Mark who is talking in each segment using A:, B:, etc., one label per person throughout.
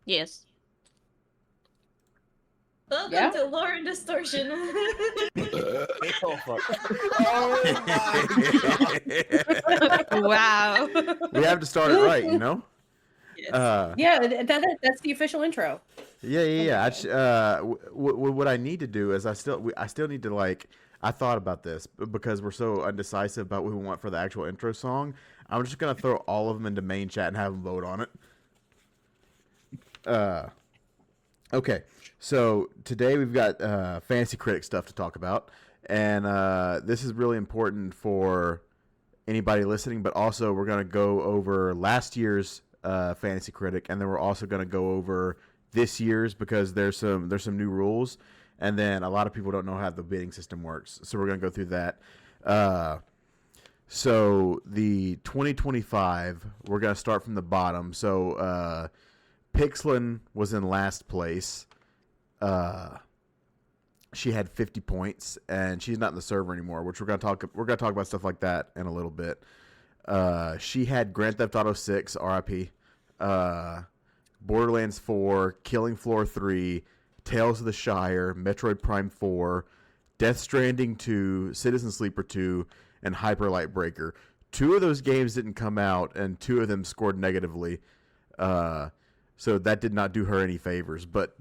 A: Yes. Welcome to Lauren Distortion.
B: Oh, fuck.
C: Oh my God.
A: Wow.
D: We have to start it right, you know?
A: Yes.
C: Yeah, that's the official intro.
D: Yeah. What I need to do is I still need to I thought about this because we're so undecisive about what we want for the actual intro song. I'm just gonna throw all of them into main chat and have them vote on it. Okay, so today we've got Fantasy Critic stuff to talk about, and this is really important for anybody listening. But also, we're gonna go over last year's Fantasy Critic, and then we're also gonna go over this year's because there's some new rules, and then a lot of people don't know how the bidding system works. So we're gonna go through that. So the 2025, we're gonna start from the bottom. So Pixlin was in last place. She had 50 points, and she's not in the server anymore. Which we're gonna talk about stuff like that in a little bit. She had Grand Theft Auto 6, RIP, Borderlands 4, Killing Floor 3, Tales of the Shire, Metroid Prime 4, Death Stranding 2, Citizen Sleeper 2, and Hyper Light Breaker. 2 of those games didn't come out, and 2 of them scored negatively. So that did not do her any favors. But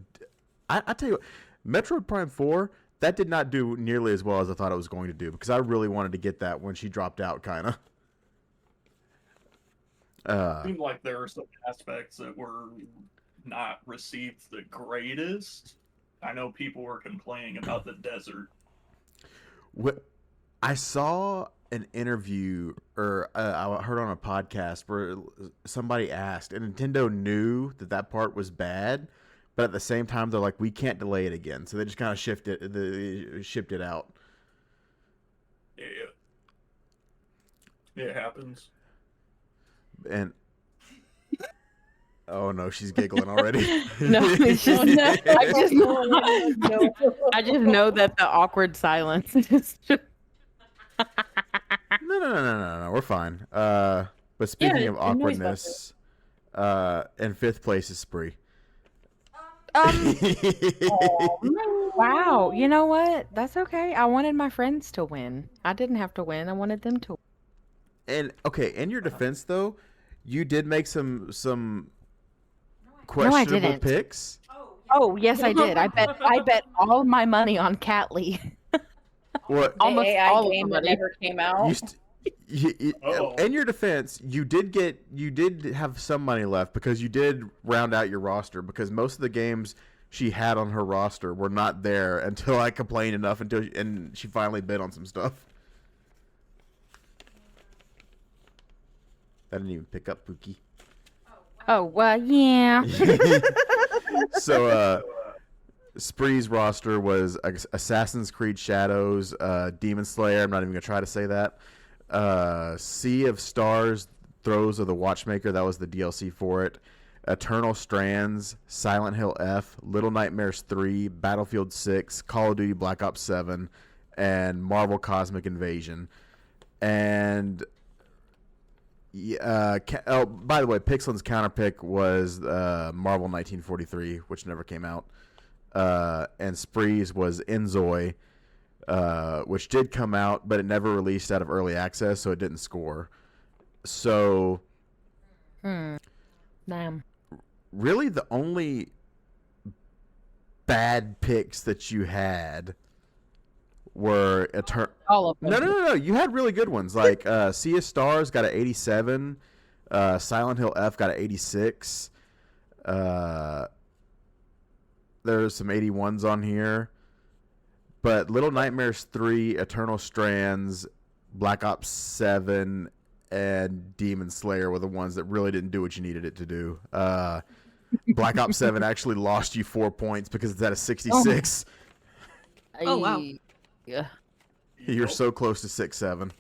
D: I tell you what, Metroid Prime 4, that did not do nearly as well as I thought it was going to do, because I really wanted to get that when she dropped out, kind of.
E: It seemed like there were some aspects that were not received the greatest. I know people were complaining about the desert.
D: I saw an interview, or I heard on a podcast where somebody asked, and Nintendo knew that part was bad, but at the same time they're like, we can't delay it again, so they just kind of shipped it out.
E: Yeah, it happens.
D: And oh no, she's giggling already.
F: No, it's just
C: No.
F: I just know that the awkward silence is just
D: No, we're fine. But speaking of awkwardness, in 5th place is Spree.
F: wow. You know what? That's okay. I wanted my friends to win. I didn't have to win. I wanted them to win.
D: And okay, in your defense though, you did make some questionable
F: didn't.
D: picks.
F: Oh, yes, I did. I bet all my money on Catly.
D: What?
F: Almost
C: The AI
F: all of
C: game
F: the
C: that
F: money.
C: never came out.
D: In your defense, you did have some money left because you did round out your roster, because most of the games she had on her roster were not there until I complained enough and she finally bid on some stuff. I didn't even pick up Pookie.
F: Oh, well, yeah.
D: So, Spree's roster was Assassin's Creed Shadows, Demon Slayer. I'm not even going to try to say that. Sea of Stars, Throes of the Watchmaker. That was the DLC for it. Eternal Strands, Silent Hill F, Little Nightmares 3, Battlefield 6, Call of Duty Black Ops 7, and Marvel Cosmic Invasion. And by the way, Pixelin's counterpick was Marvel 1943, which never came out. And Spree's was Enzoy, which did come out, but it never released out of early access, so it didn't score. So,
F: Damn.
D: really the only bad picks that you had were
F: All of them.
D: No. You had really good ones. Like Sea of Stars got an 87. Silent Hill F got an 86. There's some 81s on here. But Little Nightmares 3, Eternal Strands, Black Ops 7, and Demon Slayer were the ones that really didn't do what you needed it to do. Black Ops 7 actually lost you 4 points because it's at a 66.
A: Oh, wow.
F: Yeah.
D: You're so close to 6-7.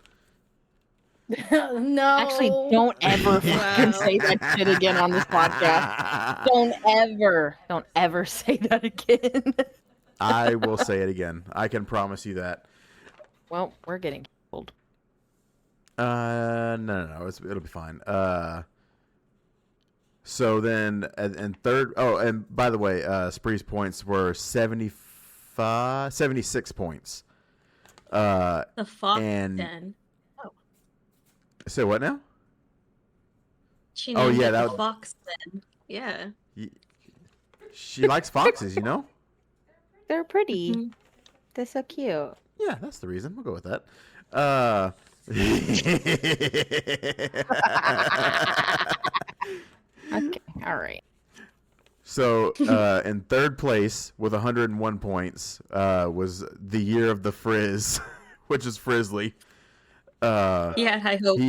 C: No.
F: Actually, don't ever fucking say that shit again on this podcast. Don't ever say that again.
D: I will say it again. I can promise you that.
F: Well, we're getting killed.
D: No. It'll be fine. So then, and third, oh, and by the way, Spree's points were 76 points.
A: The Fox
D: and
A: Den.
D: say what now?
A: She
D: Oh,
A: named
D: yeah,
A: it
D: that
A: the
D: was-
A: Fox Den. Yeah.
D: She likes foxes, you know?
F: They're pretty.
A: Mhm.
F: They're so cute.
D: Yeah, that's the reason. We'll go with that.
F: Okay, all right.
D: So, in third place with 101 points was the year of the Frizz, which is Frizzly.
A: He had high hopes.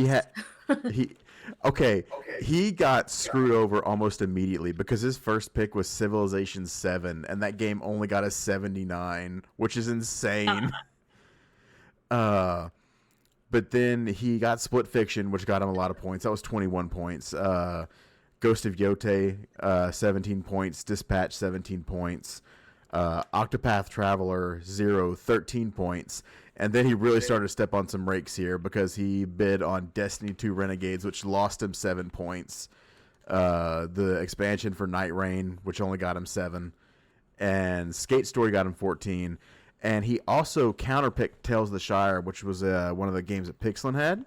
D: He got screwed over almost immediately because his first pick was Civilization 7, and that game only got a 79, which is insane. But then he got Split Fiction, which got him a lot of points. That was 21 points. Ghost of Yote, 17 points. Dispatch, 17 points. Octopath Traveler, 13 points. And then he really started to step on some rakes here because he bid on Destiny 2 Renegades, which lost him 7 points. The expansion for Night Rain, which only got him 7. And Skate Story got him 14. And he also counterpicked Tales of the Shire, which was one of the games that Pixelin had.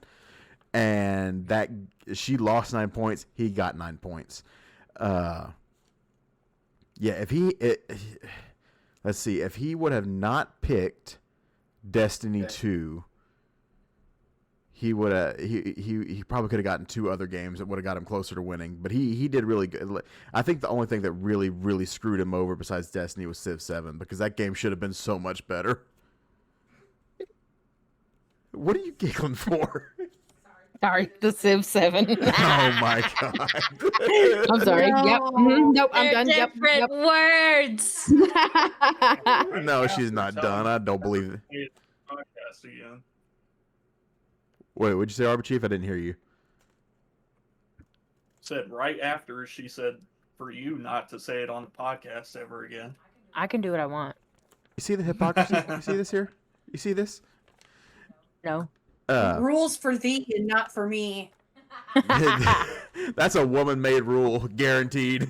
D: And that she lost 9 points. He got 9 points. Let's see. If he would have not picked Destiny 2, he would have he probably could have gotten 2 other games that would have got him closer to winning. But he did really good. I think the only thing that really screwed him over besides Destiny was Civ 7, because that game should have been so much better. What are you giggling for?
F: Sorry, the Civ 7.
D: Oh my god.
F: I'm sorry.
C: No.
F: Yep. Nope, I'm
A: They're
F: done. Yep.
A: different words.
D: No, she's not done. I don't believe it.
E: Podcast again.
D: Wait, what'd you say, Arbor Chief? I didn't hear you.
E: Said right after she said for you not to say it on the podcast ever again.
F: I can do what I want.
D: You see the hypocrisy? You see this here? You see this?
F: No.
C: Rules for thee and not for me.
D: That's a woman-made rule, guaranteed.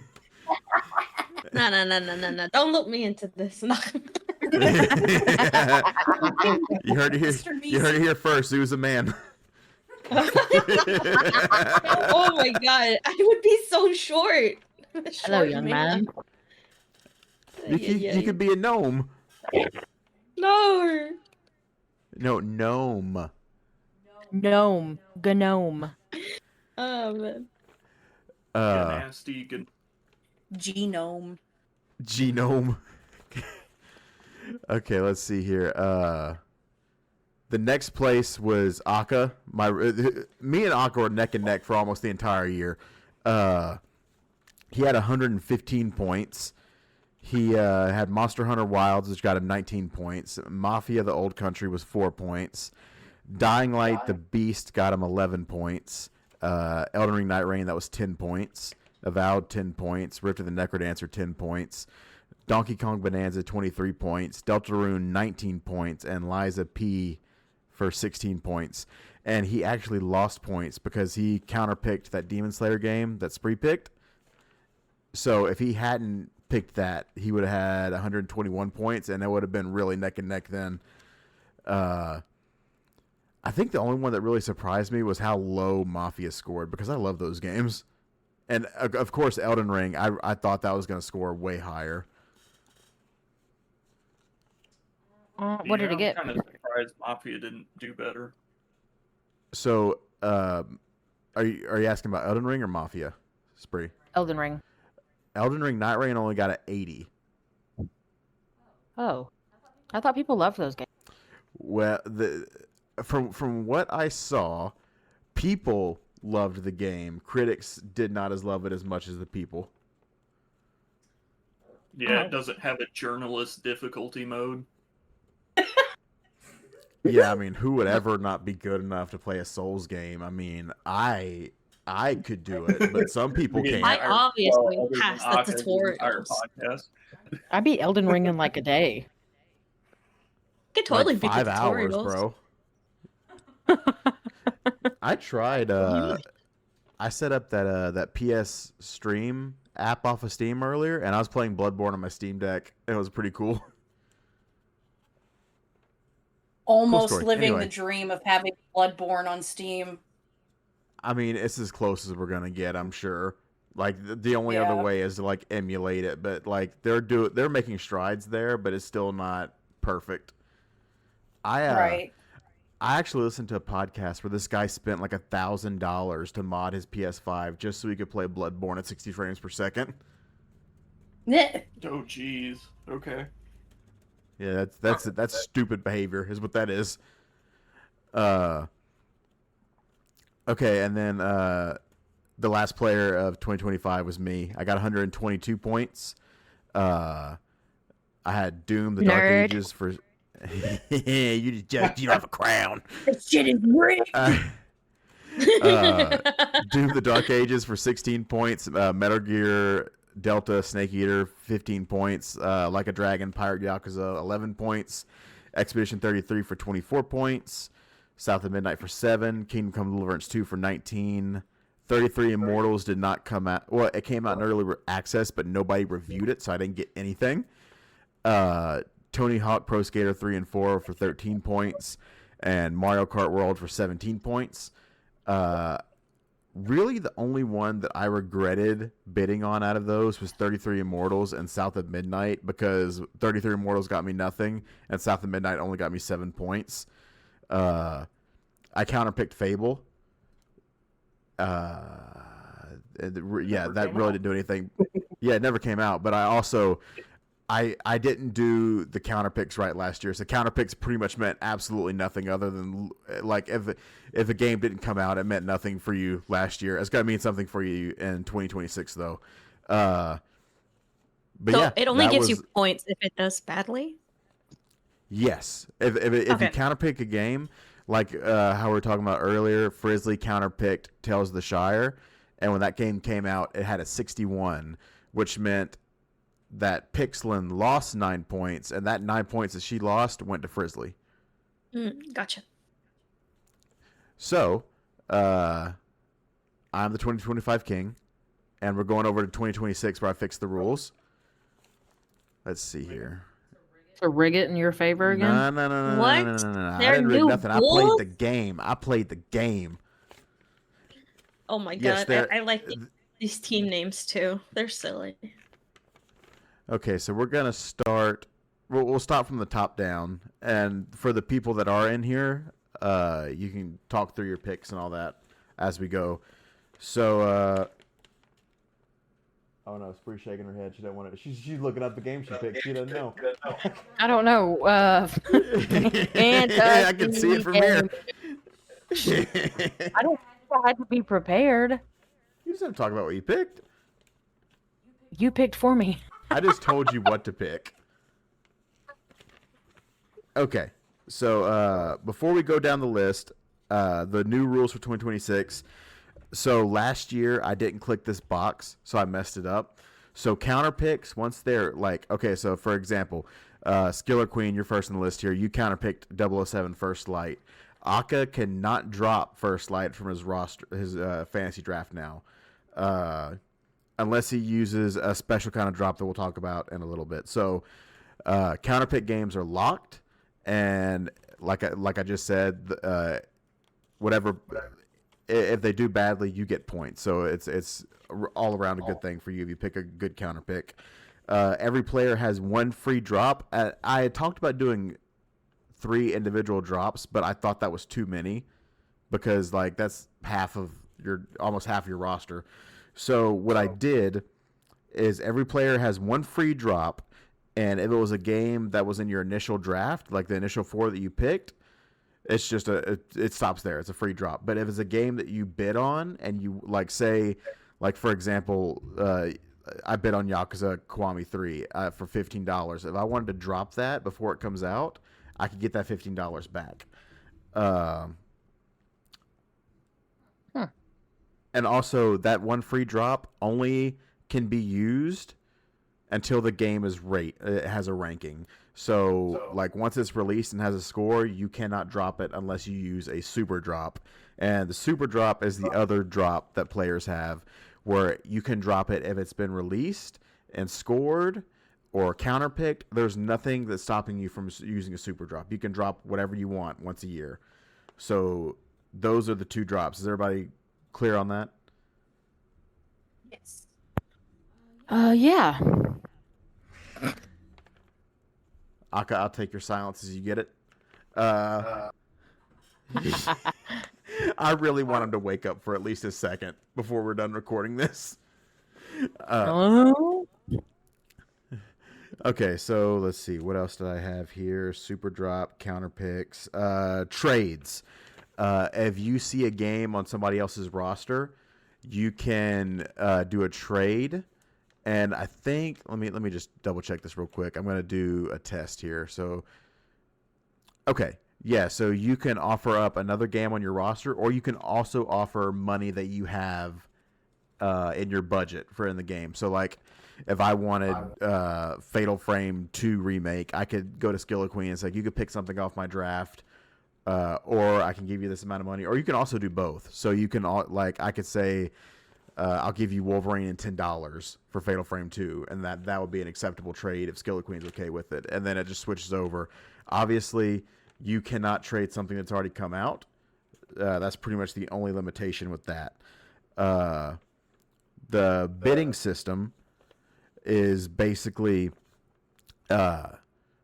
A: No. Don't look me into this. No.
D: You heard it here.
C: Mr.
D: You heard it here first. He was a man.
A: Oh my god. I would be so short.
F: Hello,
A: Short
F: young man.
D: You could be a gnome.
A: No.
D: No, gnome.
F: Gnome. Gnome.
A: Oh man.
E: Nasty. Good.
C: Genome.
D: Genome. Okay, let's see here. The next place was Akka. Me and Akka were neck and neck for almost the entire year. He had 115 points. He had Monster Hunter Wilds, which got him 19 points. Mafia: The Old Country was 4 points. Dying Light: The Beast got him 11 points. Elden Ring: Night Rain, that was 10 points. Avowed, 10 points. Rift of the Necrodancer, 10 points. Donkey Kong Bonanza, 23 points. Deltarune, 19 points. And Liza P for 16 points. And he actually lost points because he counterpicked that Demon Slayer game that Spree picked. So if he hadn't picked that, he would have had 121 points, and it would have been really neck and neck then. I think the only one that really surprised me was how low Mafia scored, because I love those games. And, of course, Elden Ring, I thought that was going to score way higher.
F: What did it get?
E: I'm kind of surprised Mafia didn't do better.
D: So, are you asking about Elden Ring or Mafia, Spree?
F: Elden Ring.
D: Elden Ring Night Rain only got an 80.
F: Oh. I thought people loved those games.
D: Well, from what I saw, people loved the game. Critics did not love it as much as the people.
E: Yeah, it doesn't have a journalist difficulty mode.
D: Yeah, I mean, who would ever not be good enough to play a Souls game? I mean, I could do it, but some people can't.
A: I obviously
E: Other than
A: passed the
E: Aka's entire
A: tutorials.
E: podcast.
F: I beat Elden Ring in like a day.
A: I could totally
D: Like
A: beat
D: 5
A: the
D: hours,
A: tutorials.
D: bro. I tried I set up that PS Stream app off of Steam earlier, and I was playing Bloodborne on my Steam Deck. And it was pretty cool.
C: Almost
D: story.
C: living
D: Anyway.
C: the dream of having Bloodborne on Steam.
D: I mean, it's as close as we're gonna get, I'm sure. Like the only other
C: Yeah.
D: way is to like emulate it, but like they're making strides there, but it's still not perfect.
C: Right.
D: I actually listened to a podcast where this guy spent like $1,000 to mod his PS5 just so he could play Bloodborne at 60 frames per second.
E: Oh, jeez. Okay.
D: Yeah, that's stupid behavior, is what that is. Okay, and then the last player of 2025 was me. I got 122 points. I had Doom: The Dark
F: Nerd.
D: Ages for. You don't have a crown.
C: This shit is rigged.
D: Doom: The Dark Ages for 16 points. Metal Gear Delta Snake Eater 15 points. Like a Dragon Pirate Yakuza 11 points. Expedition 33 for 24 points. South of Midnight for 7. Kingdom Come Deliverance 2 for 19. 33 Immortals did not come out. Well, it came out in early access, but nobody reviewed it, so I didn't get anything. Tony Hawk Pro Skater 3 and 4 for 13 points. And Mario Kart World for 17 points. Really, the only one that I regretted bidding on out of those was 33 Immortals and South of Midnight, because 33 Immortals got me nothing, and South of Midnight only got me 7 points. I counterpicked Fable. Yeah, that really didn't do anything. Yeah, it never came out, but I didn't do the counterpicks right last year. So counterpicks pretty much meant absolutely nothing other than, like, if a game didn't come out, it meant nothing for you last year. It's got to mean something for you in 2026 though. But
A: So
D: yeah,
A: it only
D: that
A: gives
D: was-
A: you points if it does badly.
D: Yes, if
A: Okay.
D: you counterpick a game, like how we were talking about earlier, Frizzly counterpicked Tales of the Shire, and when that game came out, it had a 61, which meant that Pixlin lost 9 points, and that 9 points that she lost went to Frizzly.
A: Gotcha.
D: So, I'm the 2025 king, and we're going over to 2026 where I fixed the rules. Let's see here.
F: So rig it in your favor again?
D: No.
A: What?
D: I
A: There are
D: didn't rig
A: new
D: nothing.
A: rules?
D: I played the game.
A: Oh my
D: Yes,
A: god,
D: there-
A: I like these team names too. They're silly.
D: Okay, so we're gonna start. We'll start from the top down, and for the people that are in here, you can talk through your picks and all that as we go. So, oh no, Spree's shaking her head. She don't want it. She's looking up the game she picked. She doesn't know.
F: I don't know.
D: Yeah, I can see it from here.
F: I don't think I had to be prepared.
D: You just have to talk about what you picked.
F: You picked for me.
D: I just told you what to pick. Okay, so before we go down the list, the new rules for 2026. So last year I didn't click this box, so I messed it up. So counter picks, once they're like, okay, so for example, Skiller Queen, you're first on the list here. You counter picked 007 First Light. Akka cannot drop First Light from his roster, his fantasy draft now, unless he uses a special kind of drop that we'll talk about in a little bit. So counter pick games are locked, and like I just said, whatever. If they do badly, you get points. So it's all around a good thing for you if you pick a good counter pick. Every player has one free drop. I had talked about doing 3 individual drops, but I thought that was too many because like that's almost half of your roster. So what I did is every player has one free drop, and if it was a game that was in your initial draft, like the initial 4 that you picked, it's just it stops there. It's a free drop. But if it's a game that you bid on and you like say, like for example, I bid on Yakuza Kiwami 3 for $15. If I wanted to drop that before it comes out, I could get that $15 back. And also that one free drop only can be used until the game is it has a ranking. So like once it's released and has a score, you cannot drop it unless you use a super drop. And the super drop is the other drop that players have, where you can drop it if it's been released and scored or counterpicked. There's nothing that's stopping you from using a super drop. You can drop whatever you want once a year. So those are the two drops. Is everybody clear on that?
C: Yes.
F: Yeah.
D: Aka, I'll take your silence as you get it. I really want him to wake up for at least a second before we're done recording this. Okay, so let's see. What else did I have here? Super drop, counter picks, trades. If you see a game on somebody else's roster, you can do a trade. And I think let me just double check this real quick. I'm going to do a test here. So, okay. Yeah, so you can offer up another game on your roster, or you can also offer money that you have in your budget for in the game. So, like, if I wanted Fatal Frame 2 remake, I could go to Skilla Queen and say, you could pick something off my draft, or I can give you this amount of money, or you can also do both. So you can, like, I could say, I'll give you Wolverine and $10 for Fatal Frame 2, and that would be an acceptable trade if Skilla Queen's okay with it. And then it just switches over. Obviously, you cannot trade something that's already come out. That's pretty much the only limitation with that. The bidding system is basically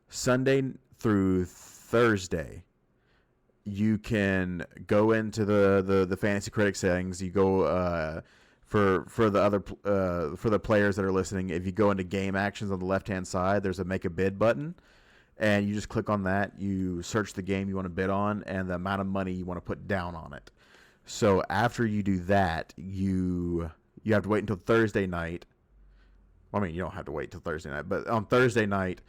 D: Sunday through Thursday. You can go into the Fantasy Critic settings. You go for the players that are listening. If you go into game actions on the left hand side, there's a make a bid button. And you just click on that. You search the game you want to bid on and the amount of money you want to put down on it. So after you do that, you have to wait until Thursday night. Well, I mean, you don't have to wait till Thursday night, but on Thursday night,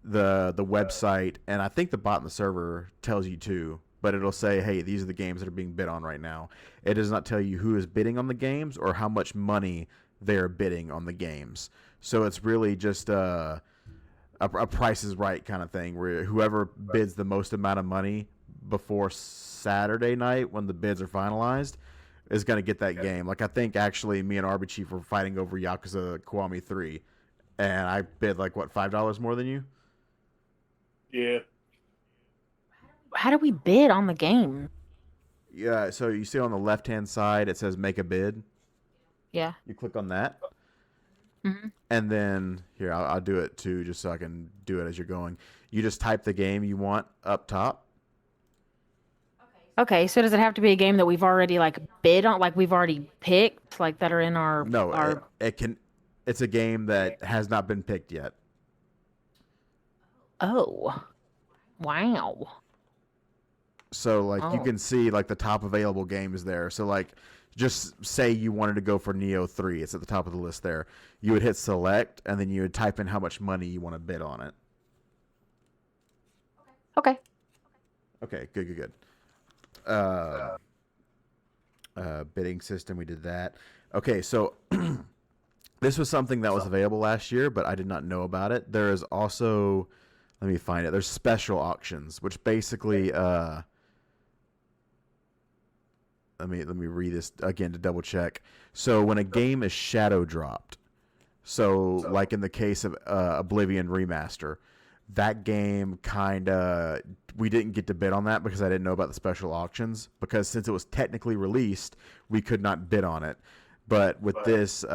D: the website, and I think the bot in the server tells you too, but it'll say, hey, these are the games that are being bid on right now. It does not tell you who is bidding on the games or how much money they're bidding on the games. So it's really just a Price is Right kind of thing, where whoever bids the most amount of money before Saturday night when the bids are finalized is going to get that game. Like, I think actually me and Arby Chief were fighting over Yakuza Kiwami 3, and I bid like, what, $5 more than you?
E: Yeah.
F: How do we bid on the game?
D: Yeah, so you see on the left-hand side, it says make a bid.
F: Yeah.
D: You click on that.
F: Mm-hmm.
D: And then, here, I'll do it too, just so I can do it as you're going. You just type the game you want up top.
F: Okay, so does it have to be a game that we've already like bid on, like we've already picked, like that are in our?
D: No, it can. It's a game that has not been picked yet.
F: Oh, wow.
D: So like you can see like the top available games there. So like just say you wanted to go for Neo 3, it's at the top of the list there. You would hit select and then you would type in how much money you want to bid on it.
F: Okay.
D: Okay, good. Bidding system, we did that. Okay, so this was something that was available last year, but I did not know about it. There is also, let me find it. There's special auctions, which basically let me read this again to double check. So when a game is shadow dropped, so like in the case of Oblivion Remaster, that game we didn't get to bid on that because I didn't know about the special auctions, because since it was technically released, we could not bid on it. But with this,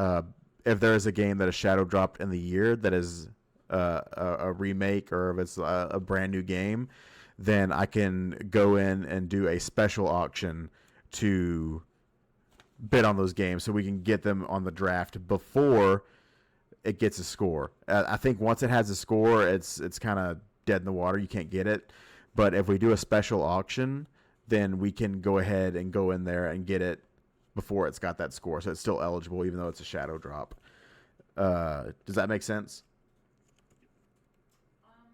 D: if there is a game that is shadow dropped in the year that is a remake, or if it's a brand new game, then I can go in and do a special auction to bid on those games so we can get them on the draft before it gets a score. I think once it has a score, it's kind of dead in the water. You can't get it. But if we do a special auction, then we can go ahead and go in there and get it before it's got that score. So it's still eligible even though it's a shadow drop. Does that make sense?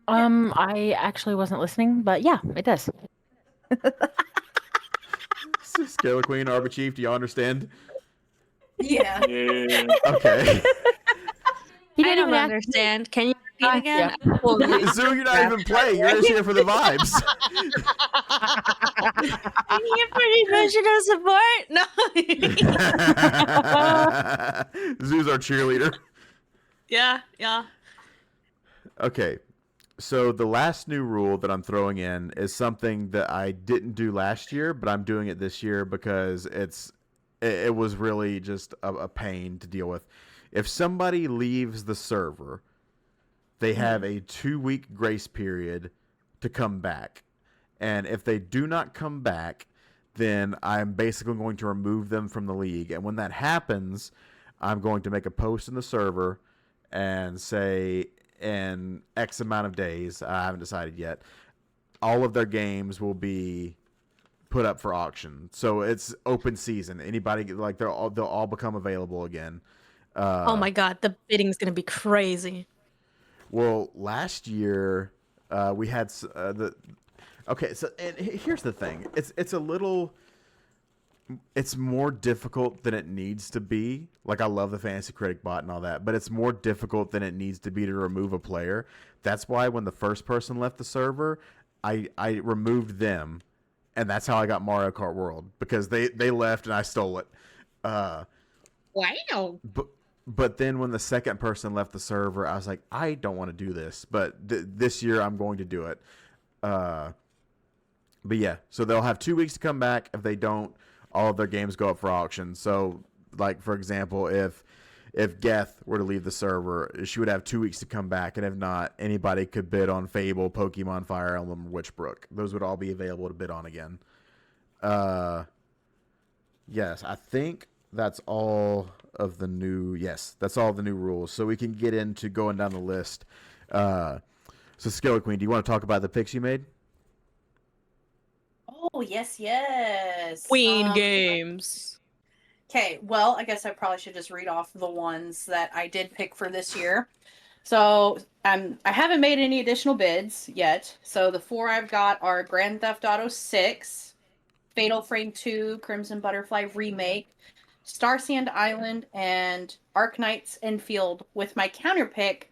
F: I actually wasn't listening, but yeah, it does.
D: Scalar Queen, Arbor Chief, do y'all understand?
C: Yeah.
E: Yeah.
D: Okay.
F: He
G: I
F: didn't
G: don't
F: even ask.
G: understand. Can you repeat again?
F: Yeah.
D: Zoo, you're not even playing. You're just here for the vibes.
G: Can you put emotional support? No.
D: Zoo's our cheerleader.
G: Yeah.
D: Okay, so the last new rule that I'm throwing in is something that I didn't do last year, but I'm doing it this year because it was really just a pain to deal with. If somebody leaves the server, they have a 2-week grace period to come back. And if they do not come back, then I'm basically going to remove them from the league. And when that happens, I'm going to make a post in the server and say in X amount of days, I haven't decided yet, all of their games will be put up for auction. So it's open season. Anybody, like, they'll all become available again.
G: Oh my god, the bidding's gonna be crazy.
D: Well, last year we had the. Okay, so and here's the thing. It's a little. It's more difficult than it needs to be. Like, I love the Fantasy Critic bot and all that, but it's more difficult than it needs to be to remove a player. That's why when the first person left the server, I removed them, and that's how I got Mario Kart World, because they left and I stole it.
A: Wow.
D: But then when the second person left the server, I was like, I don't want to do this, but this year I'm going to do it. But yeah, so they'll have 2 weeks to come back. If they don't, all of their games go up for auction. So, like, for example, if Geth were to leave the server, she would have 2 weeks to come back, and if not, anybody could bid on Fable, Pokemon Fire Emblem, or Witchbrook. Those would all be available to bid on again. Yes, I think that's all of the new. Yes, that's all of the new rules. So we can get into going down the list. So, Skiller Queen, do you want to talk about the picks you made?
C: Oh, yes.
G: Queen games.
C: Okay, well, I guess I probably should just read off the ones that I did pick for this year. So, I haven't made any additional bids yet. So, the 4 I've got are Grand Theft Auto 6, Fatal Frame 2, Crimson Butterfly Remake, Star Sand Island, and Arknights Enfield, with my counter pick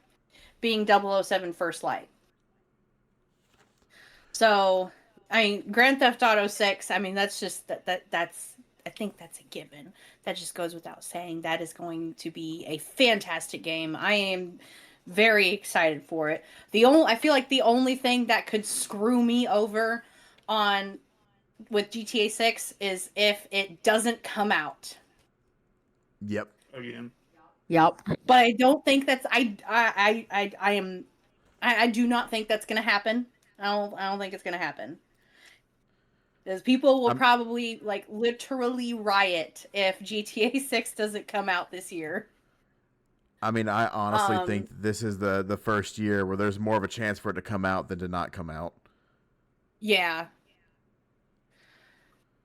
C: being 007 First Light. So, I mean, Grand Theft Auto 6, I mean, that's just, that's, I think that's a given. That just goes without saying. That is going to be a fantastic game. I am very excited for it. I feel like the only thing that could screw me over with GTA 6 is if it doesn't come out.
D: Yep.
E: Again.
F: Yep.
C: But I don't think that's, I do not think that's going to happen. I don't think it's going to happen. Because people will probably, like, literally riot if GTA 6 doesn't come out this year.
D: I mean, I honestly think this is the first year where there's more of a chance for it to come out than to not come out.
C: Yeah.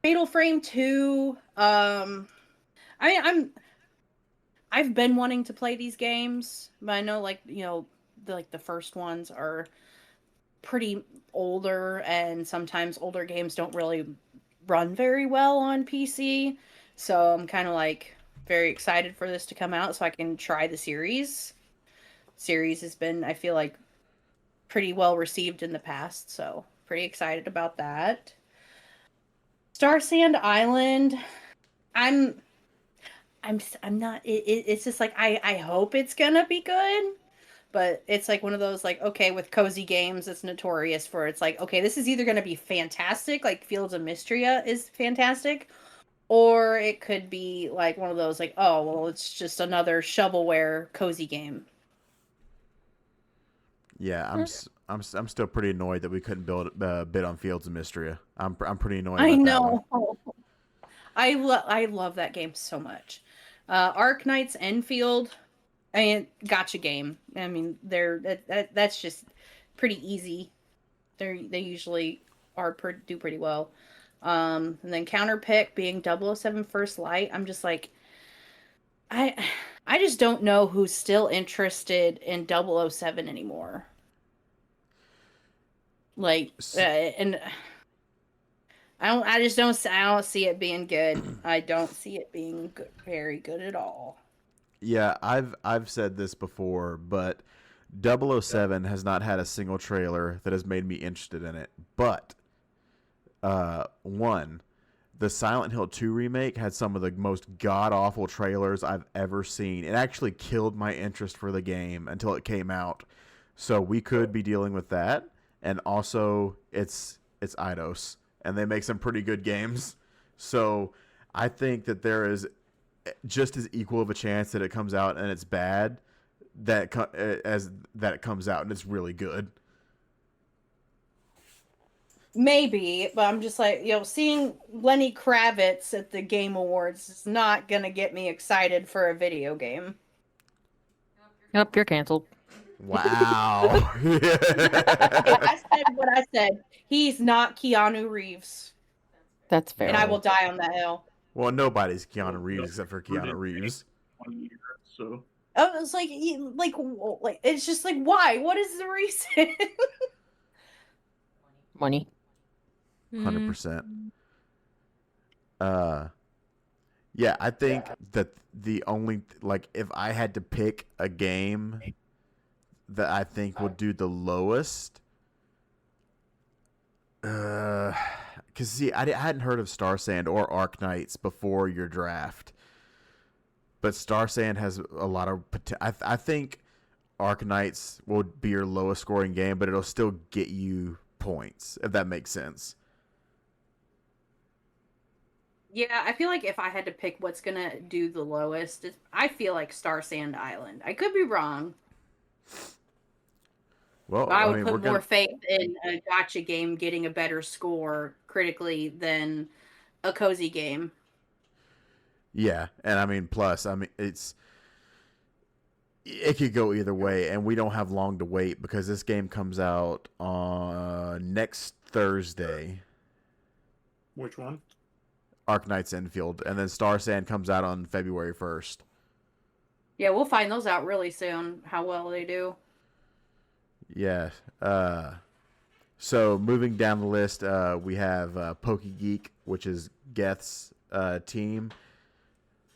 C: Fatal Frame 2, I've been wanting to play these games, but I know, like, you know, the first ones are pretty older, and sometimes older games don't really run very well on PC. So I'm kind of, like, very excited for this to come out so I can try the series. Series has been, I feel like, pretty well received in the past, so pretty excited about that. Star Sand Island, I'm not, it's just like, I hope it's gonna be good, but it's like one of those, like, okay, with cozy games, it's notorious for, it's like, okay, this is either gonna be fantastic, like Fields of Mystria is fantastic, or it could be like one of those, like, oh, well, it's just another shovelware cozy game.
D: Yeah, I'm still pretty annoyed that we couldn't bid on Fields of Mystria. I'm pretty annoyed.
C: I
D: about
C: know.
D: That one.
C: I love that game so much. Arknights Enfield, I mean, gotcha game. I mean, that's just pretty easy. They usually do pretty well. And then counter pick being 007 First Light. I'm just like, I just don't know who's still interested in 007 anymore. Like, and I don't see it being good. I don't see it being good, very good at all.
D: Yeah, I've said this before, but 007 has not had a single trailer that has made me interested in it. But one, the Silent Hill 2 remake had some of the most god-awful trailers I've ever seen. It actually killed my interest for the game until it came out. So we could be dealing with that. And also, it's Eidos, and they make some pretty good games. So I think that there is just as equal of a chance that it comes out and it's bad as that it comes out and it's really good.
C: Maybe, but I'm just like, seeing Lenny Kravitz at the Game Awards is not gonna get me excited for a video game.
F: Yep, you're canceled.
D: Wow.
C: I said what I said. He's not Keanu Reeves,
F: That's fair.
C: and I will die on that hill.
D: Well, nobody's Keanu Reeves except for Keanu Reeves.
E: 1 year, so
C: I was like, it's just like, why? What is the reason?
F: Money.
D: 100%. Yeah, I think that the only, like, if I had to pick a game that I think would do the lowest, because see, I hadn't heard of Star Sand or Arknights before your draft, but Star Sand has a lot of potential. I think Arknights will be your lowest scoring game, but it'll still get you points, if that makes sense.
C: Yeah, I feel like if I had to pick what's gonna do the lowest, I feel like Star Sand Island. I could be wrong.
D: Well,
C: But I would
D: mean,
C: put more faith in a gacha game getting a better score critically than a cozy game.
D: Yeah, and I mean, plus, I mean, it could go either way, and we don't have long to wait because this game comes out on next Thursday.
E: which one?
D: Arknights Enfield, and then Star Sand comes out on February 1st.
C: Yeah, we'll find those out really soon, how well they do.
D: Yeah. So moving down the list, we have PokeGeek, which is Geth's team.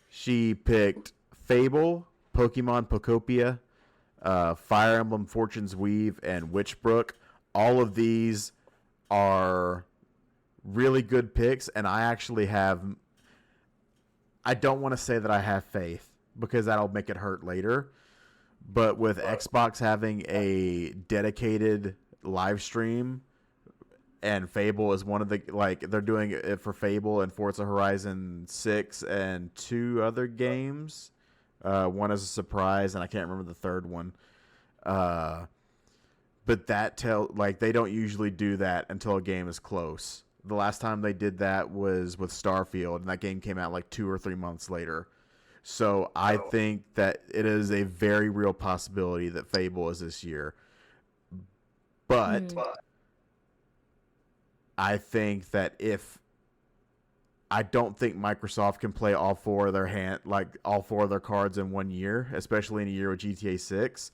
D: She picked Fable, Pokemon Pokopia, Fire Emblem Fortune's Weave, and Witchbrook. All of these are really good picks, and I actually have... I don't want to say that I have faith, because that'll make it hurt later. But with Xbox having a dedicated live stream, and Fable is one of the, like, they're doing it for Fable and Forza Horizon 6 and 2 other games. One is a surprise, and I can't remember the third one. But that they don't usually do that until a game is close. The last time they did that was with Starfield, and that game came out like 2 or 3 months later. So I think that it is a very real possibility that Fable is this year. But I think that I don't think Microsoft can play all four of their cards in 1 year, especially in a year with GTA 6.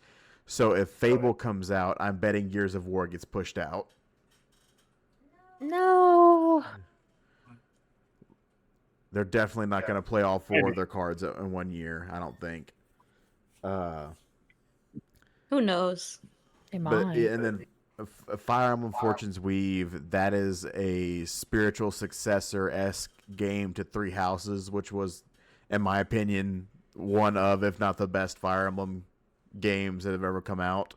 D: So if Fable comes out, I'm betting Gears of War gets pushed out.
F: No.
D: They're definitely not going to play all four of their cards in 1 year, I don't think.
G: Who knows?
F: They
D: But,
F: might.
D: and then Fire Emblem Fortune's Weave, that is a spiritual successor-esque game to Three Houses, which was, in my opinion, one of, if not the best Fire Emblem games that have ever come out.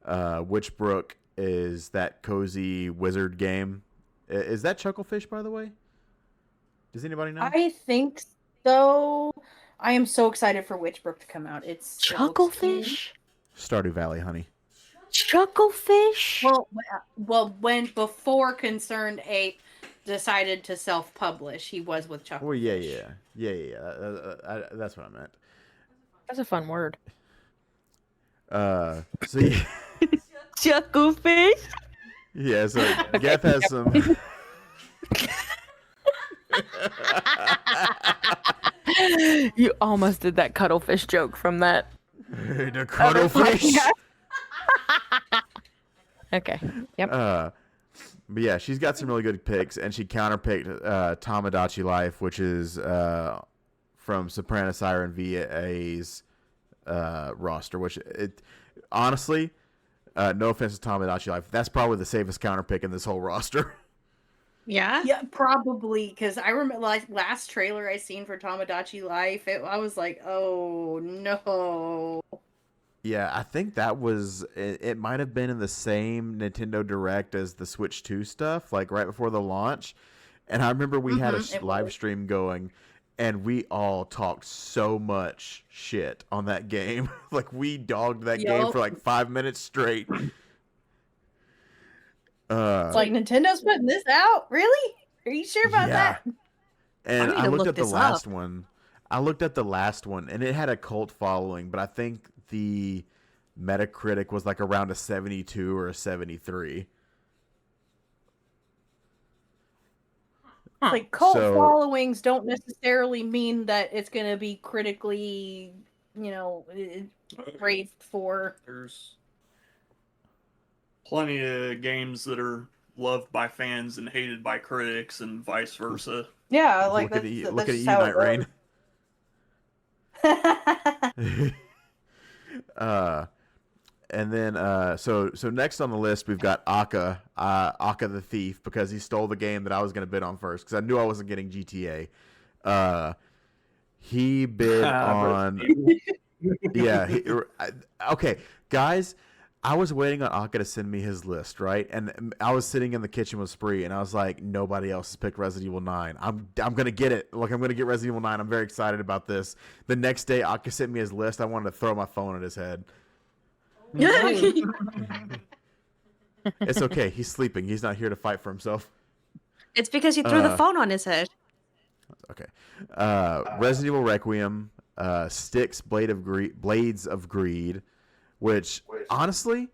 D: Witchbrook is that cozy wizard game. Is that Chucklefish, by the way? Does anybody know?
C: I think so. I am so excited for Witchbrook to come out. It looks cute.
F: Chucklefish?
D: Stardew Valley, honey.
F: Chucklefish?
C: Well, when before Concerned Ape decided to self-publish, he was with Chucklefish.
D: Well, yeah. That's what I meant.
F: That's a fun word.
D: So yeah,
F: Chucklefish?
D: yeah. So Geth has some.
F: You almost did that cuttlefish joke from that.
D: The cuttlefish.
F: Okay. Yep.
D: But yeah, she's got some really good picks, and she counterpicked Tamagotchi Life, which is from Soprano Siren VA's roster, which it honestly, no offense to Tomodachi Life, that's probably the safest counter pick in this whole roster.
G: Yeah?
C: Yeah, probably, because I remember last trailer I seen for Tomodachi Life, I was like, oh no.
D: Yeah, I think that was it might have been in the same Nintendo Direct as the Switch 2 stuff, like right before the launch. And I remember we had a live stream going, and we all talked so much shit on that game. Like, we dogged that game for like 5 minutes straight.
C: It's like, Nintendo's putting this out? Really? Are you sure about that?
D: And I looked at the last
G: up.
D: one. I looked at the last one, and it had a cult following, but I think the Metacritic was like around a 72 or a 73.
C: Like, cult followings don't necessarily mean that it's going to be critically, praised for.
E: There's plenty of games that are loved by fans and hated by critics, and vice versa.
C: Yeah, like
D: look
C: that's
D: at you,
C: how
D: Night Rain. And then so next on the list we've got Aka the Thief, because he stole the game that I was going to bid on first, because I knew I wasn't getting GTA. He bid on okay, guys, I was waiting on Aka to send me his list, right? And I was sitting in the kitchen with Spree, and I was like, nobody else has picked Resident Evil 9. I'm gonna get it. Like, I'm gonna get Resident Evil 9. I'm very excited about this. The next day, Aka sent me his list. I wanted to throw my phone at his head. It's okay. He's sleeping. He's not here to fight for himself.
G: It's because you threw the phone on his head.
D: Okay. Resident Evil Requiem, Styx Blades of Greed, which honestly,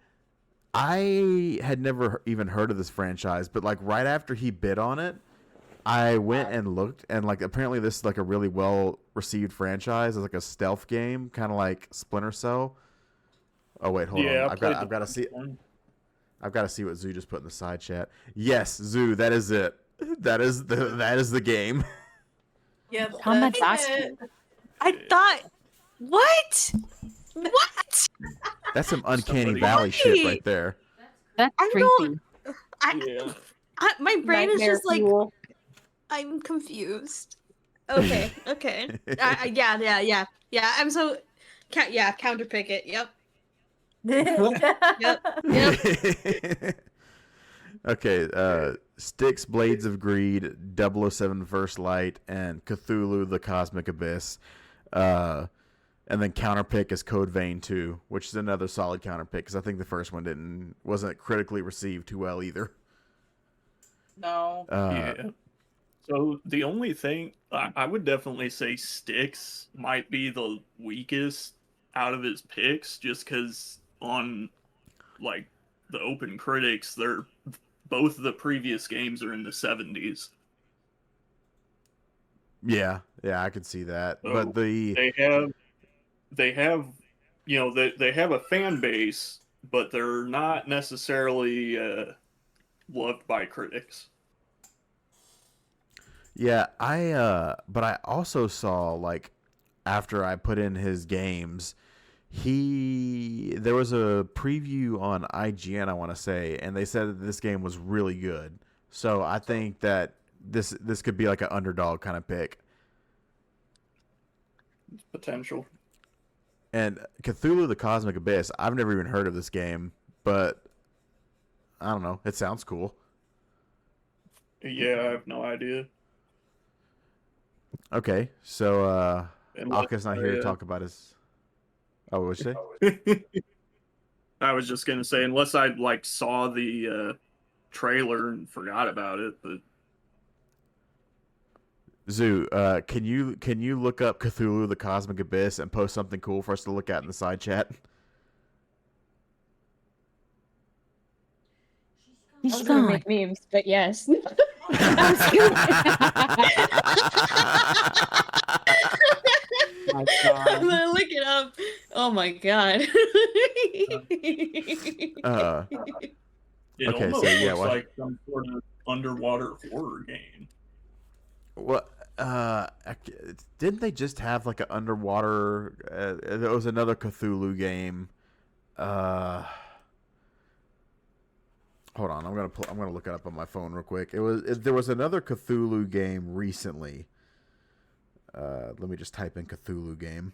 D: I had never even heard of this franchise, but like right after he bid on it, I went and looked, and like apparently this is like a really well received franchise. It's like a stealth game, kind of like Splinter Cell. Oh wait, hold on. I've got to see. I've got to see what Zoo just put in the side chat. Yes, Zoo, that is it. That is the game.
C: Yeah,
F: Tomodachi.
G: I thought, what? What?
D: That's some uncanny valley shit right there.
F: That's
G: I
F: creepy.
G: don't. My brain is just like, I'm confused. Okay. Yeah. I'm so. Counterpick it. Yep.
D: Okay, Styx, Blades of Greed, 007 First Light, and Cthulhu, the Cosmic Abyss. And then counterpick is Code Vein 2, which is another solid counterpick, because I think the first one wasn't critically received too well either.
C: No.
E: Yeah. So the only thing, I would definitely say Styx might be the weakest out of his picks, just because on like the open critics, they're both of the previous games are in the 70s.
D: Yeah, I could see that.
E: So
D: but
E: they have they have a fan base, but they're not necessarily loved by critics.
D: Yeah, but I also saw, like, after I put in his games, there was a preview on IGN, I want to say, and they said that this game was really good. So I think that this could be like an underdog kind of pick.
E: Potential.
D: And Cthulhu, the Cosmic Abyss, I've never even heard of this game, but I don't know, it sounds cool.
E: Yeah, I have no idea.
D: Okay, so Aka's not here to talk about his... Oh, what would you say?
E: I was just gonna say, unless I like saw the trailer and forgot about it, but
D: Zoo, can you look up Cthulhu, the Cosmic Abyss, and post something cool for us to look at in the side chat?
F: He's
A: gonna
F: gone.
A: make memes, but yes.
B: My God.
A: I'm gonna look it up. Oh my god.
E: it
D: Okay,
E: almost
D: so yeah,
E: looks
D: what?
E: like some sort of underwater horror game.
D: Well, didn't they just have like an underwater? There was another Cthulhu game. Hold on, I'm gonna look it up on my phone real quick. There was another Cthulhu game recently. Let me just type in Cthulhu game.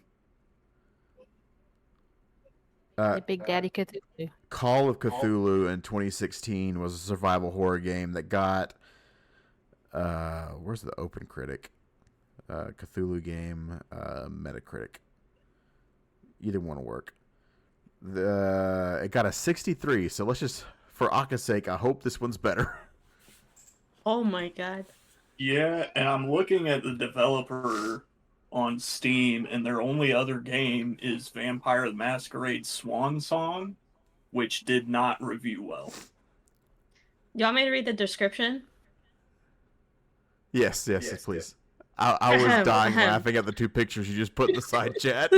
F: The Big Daddy Cthulhu.
D: Call of Cthulhu in 2016 was a survival horror game that got where's the Open Critic? Cthulhu game, Metacritic. Either one will work. It got a 63, so let's just, for Aka's sake, I hope this one's better.
G: Oh my god.
E: Yeah, and I'm looking at the developer on Steam, and their only other game is Vampire the Masquerade Swan Song, which did not review well.
G: You want me to read the description?
D: Yes, please. I was dying laughing at the two pictures you just put in the side chat.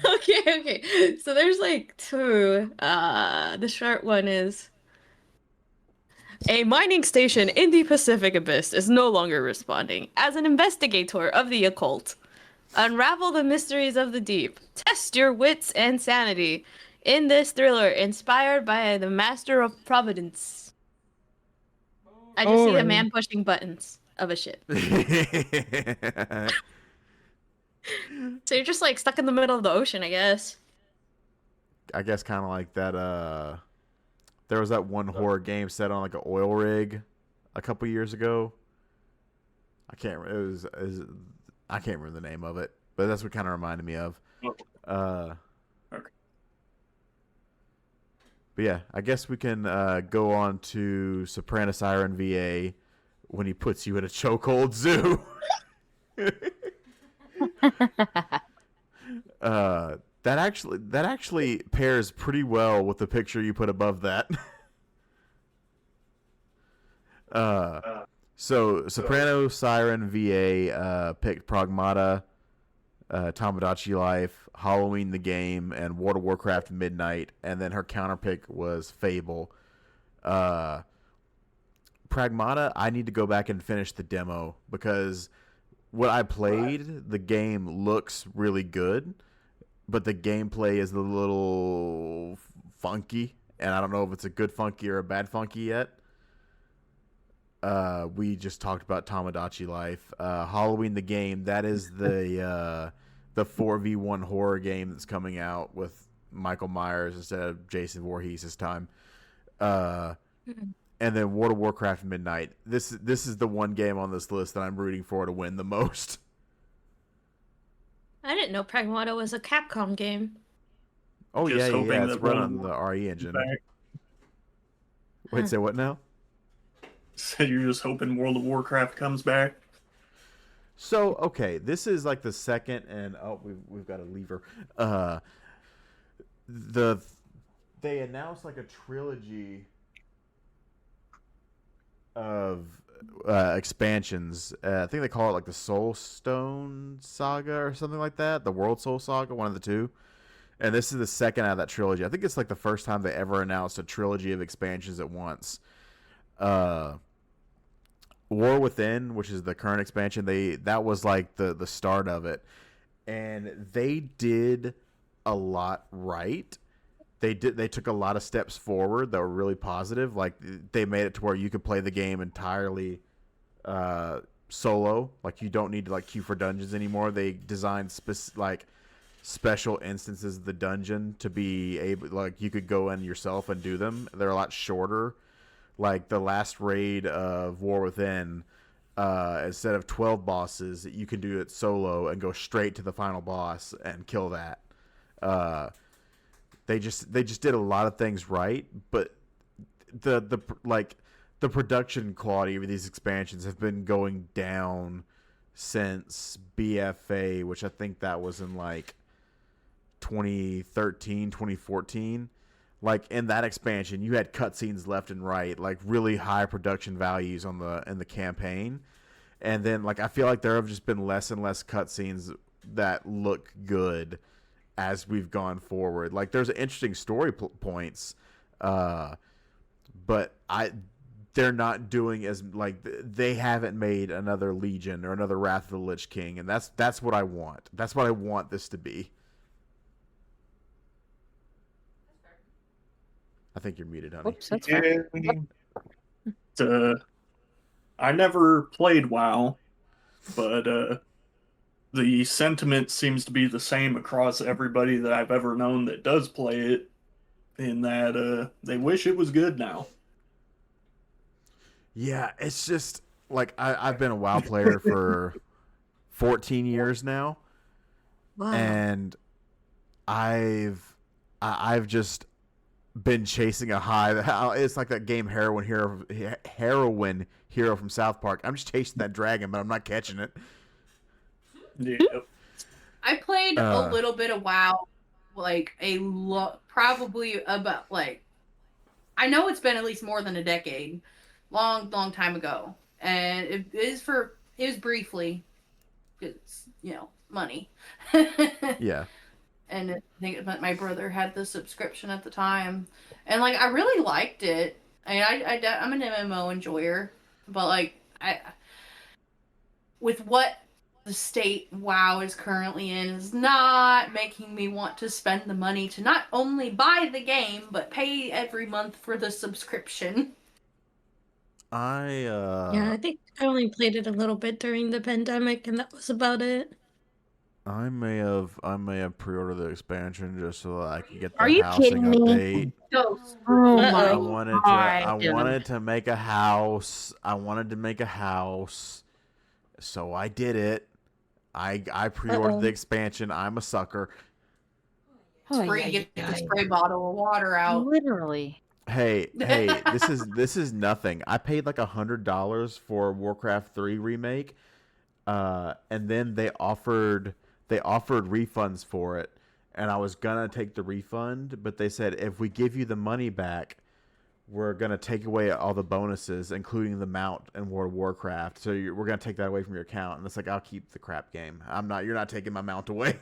G: Okay. So there's like two. The short one is a mining station in the Pacific Abyss is no longer responding. As an investigator of the occult, unravel the mysteries of the deep. Test your wits and sanity in this thriller inspired by the Master of Providence. I just see a man pushing buttons of a ship. So you're just like stuck in the middle of the ocean, I guess.
D: I guess kind of like that. There was that one horror game set on like an oil rig a couple years ago. I can't remember the name of it, but that's what kind of reminded me of.
E: Okay.
D: But yeah, I guess we can go on to Soprano Siren VA when he puts you in a chokehold zoo. That actually pairs pretty well with the picture you put above that. So Soprano Siren VA picked Pragmata, Tamagotchi Life, Halloween the Game, and World of Warcraft Midnight, and then her counterpick was Fable. Pragmata, I need to go back and finish the demo because what I played, the game looks really good, but the gameplay is a little funky, and I don't know if it's a good funky or a bad funky yet. We just talked about Tamagotchi Life. Halloween the Game, that is the 4v1 horror game that's coming out with Michael Myers instead of Jason Voorhees this time. And then World of Warcraft Midnight. This is the one game on this list that I'm rooting for to win the most.
G: I didn't know Pragmata was a Capcom game.
D: Oh,
E: Just
D: yeah,
E: hoping
D: it's
E: that
D: run
E: World
D: on the RE engine.
E: back.
D: Wait, say what now?
E: So you're just hoping World of Warcraft comes back?
D: So, okay, this is like the second, and we've got a lever. They announced like a trilogy of expansions. I think they call it like the Soul Stone Saga or something like that. The World Soul Saga, one of the two. And this is the second out of that trilogy. I think it's like the first time they ever announced a trilogy of expansions at once. War Within, which is the current expansion, that was like the start of it. And they did a lot right. They took a lot of steps forward that were really positive. Like they made it to where you could play the game entirely solo. Like you don't need to like queue for dungeons anymore. They designed special instances of the dungeon to be able, like you could go in yourself and do them. They're a lot shorter. Like the last raid of War Within, instead of 12 bosses, you can do it solo and go straight to the final boss and kill that. They just did a lot of things right, but the production quality of these expansions have been going down since BFA, which I think that was in like 2013, 2014. Like in that expansion, you had cutscenes left and right, like really high production values in the campaign. And then like I feel like there have just been less and less cutscenes that look good as we've gone forward. Like there's interesting story points, but they're not doing as like they haven't made another Legion or another Wrath of the Lich King, and that's what I want. That's what I want this to be. I think you're muted, honey.
F: Oops, that's fair.
E: I never played WoW, but the sentiment seems to be the same across everybody that I've ever known that does play it, in that they wish it was good now.
D: Yeah, it's just like I've been a WoW player for 14 years now,
G: Wow.
D: and I've just been chasing a high. It's like that game Heroin Hero from South Park. I'm just chasing that dragon, but I'm not catching it.
E: Yeah.
C: I played a little bit of WoW, like probably about like, I know it's been at least more than a decade, long time ago, and it was briefly, it's money.
D: Yeah.
C: And I think my brother had the subscription at the time, and like I really liked it. I mean, I'm an MMO enjoyer, but like with what the state WoW is currently in is not making me want to spend the money to not only buy the game but pay every month for the subscription.
G: Yeah, I think I only played it a little bit during the pandemic, and that was about it.
D: I may have pre-ordered the expansion just so that I can get the
F: Are you
D: housing
F: kidding me?
D: update.
C: So
F: Oh
D: I
F: my
D: wanted to make a house. I wanted to make a house. So I did it. I pre-ordered the expansion. I'm a sucker.
C: get the spray bottle of water out.
F: Literally.
D: Hey, this is nothing. I paid like $100 for Warcraft 3 remake. And then they offered refunds for it, and I was gonna take the refund, but they said if we give you the money back, we're gonna take away all the bonuses, including the mount in World of Warcraft. So we're gonna take that away from your account, and it's like I'll keep the crap game. You're not taking my mount away.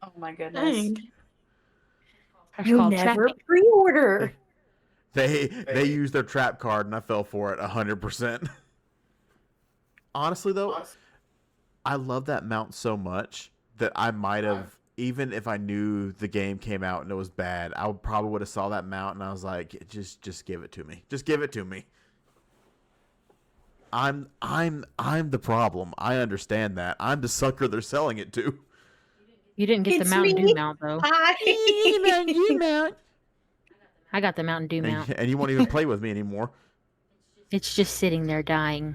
C: Oh my goodness!
G: Dang.
F: That's
C: You
F: called
C: never
F: trapping.
C: pre-order.
D: They used their trap card, and I fell for it 100%. Honestly, though, I love that mount so much that I might have, even if I knew the game came out and it was bad, I probably would have saw that mount and I was like, just give it to me. Just give it to me. I'm the problem. I understand that. I'm the sucker they're selling it to.
F: You didn't get
C: It's
F: the Mountain
C: me.
F: Dew mount though.
C: Hi.
F: I got the Mountain Dew mount.
D: And you won't even play with me anymore.
F: It's just sitting there dying.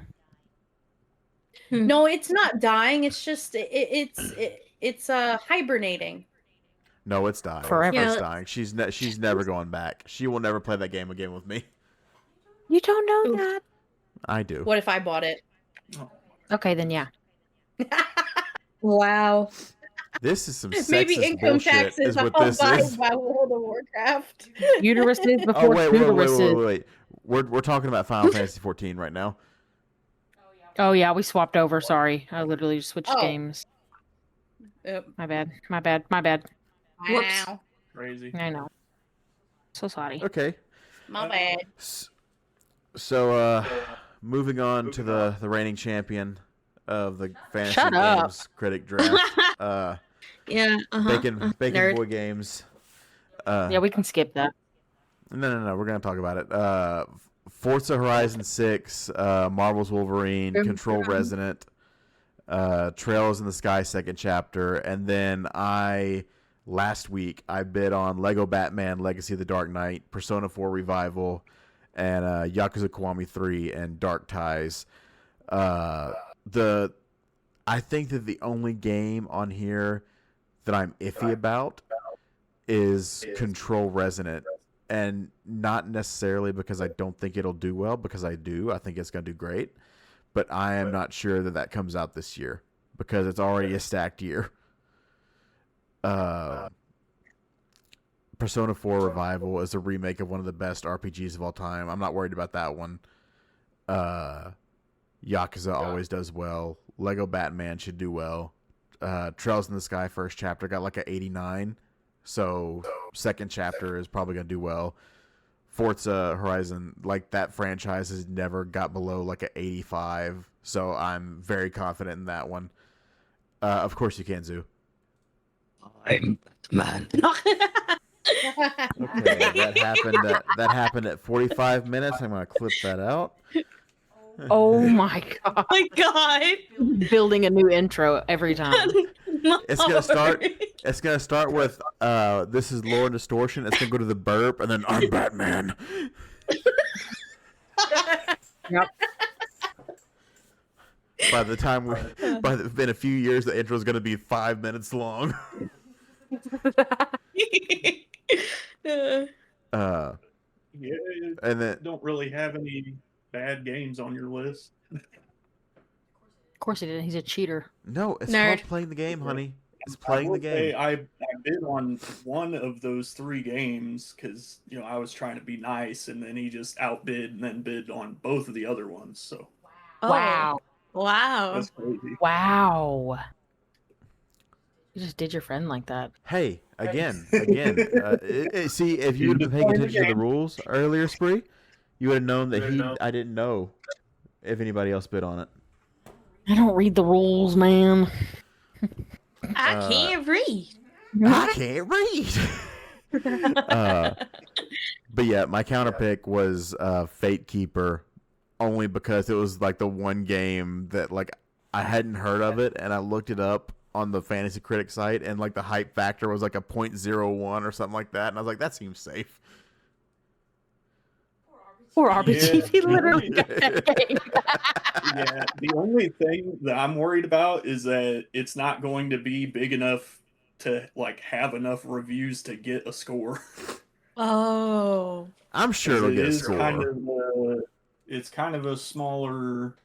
C: No, it's not dying. It's just it's hibernating.
D: No, it's dying.
F: Forever.
D: It's dying. She's never going back. She will never play that game again with me.
F: You don't know that.
D: I do.
C: What if I bought it?
F: Okay, then yeah.
G: Wow.
D: This is some sexist
C: Maybe income
D: bullshit.
C: taxes.
D: Is what
C: I'll
D: this
C: buy
D: is.
C: by World of Warcraft.
F: Uteruses
D: Oh
F: before uteruses.
D: wait. We're talking about Final Fantasy 14 right now.
F: Oh yeah, we swapped over. Sorry, I literally just switched
C: Oh.
F: games.
C: Yep.
F: My bad.
G: Whoops.
C: Wow.
E: Crazy.
F: I know. So sorry.
D: Okay.
C: My bad.
D: So moving on to the reigning champion of the Fantasy
F: Shut up.
D: Games Critic Draft.
G: Yeah.
D: Bacon
G: Nerd.
D: Boy Games.
F: Yeah, we can skip that.
D: No. We're gonna talk about it. Forza Horizon 6, Marvel's Wolverine, Control Resonant, Trails in the Sky second chapter, and then last week I bid on Lego Batman Legacy of the Dark Knight, Persona 4 Revival, and Yakuza Kiwami 3 and Dark Ties. I think that the only game on here that I'm iffy about is Control Resonant. And not necessarily because I don't think it'll do well, because I do. I think it's going to do great. But I am not sure that comes out this year because it's already a stacked year. Persona 4 Revival is a remake of one of the best RPGs of all time. I'm not worried about that one. Yakuza always does well. Lego Batman should do well. Trails in the Sky first chapter got like an 89. So second chapter is probably going to do well. Forza Horizon, like that franchise has never got below like an 85, so I'm very confident in that one. Of course you can, Zoo.
B: I'm man.
D: Okay, that happened at 45 minutes. I'm gonna clip that out.
F: Oh my god.
G: my god.
F: Building a new intro every time.
D: It's gonna start. It's gonna start with this is Lore and Distortion. It's gonna go to the burp, and then I'm Batman.
F: Yep.
D: By the time in a few years, the intro is gonna be 5 minutes long.
E: Yeah,
D: And then
E: don't really have any bad games on your list.
F: Of course he didn't. He's a cheater.
D: no, it's
G: Nerd.
D: called playing the game, honey. It's
E: I
D: playing
E: will
D: the game.
E: say I bid on one of those 3 games because I was trying to be nice, and then he just outbid and then bid on both of the other ones. So
G: Oh,
F: Wow.
G: Wow.
E: that's crazy.
F: Wow. You just did your friend like that.
D: Hey, again. See, if you would have been paying attention to the rules earlier, Spree, you would have known that I didn't know if anybody else bid on it.
F: I don't read the rules, man.
G: I can't read.
D: I can't read. But yeah, my counter pick was Fate Keeper, only because it was like the one game that like I hadn't heard of it, and I looked it up on the Fantasy Critic site, and like the hype factor was like a 0.01 or something like that, and I was like, that seems safe.
F: Poor RPG.
E: Yeah.
F: He literally got that game.
E: Yeah, the only thing that I'm worried about is that it's not going to be big enough to like have enough reviews to get a score.
G: Oh.
D: I'm sure it'll
E: It
D: get a
E: is
D: score.
E: it's kind of a smaller.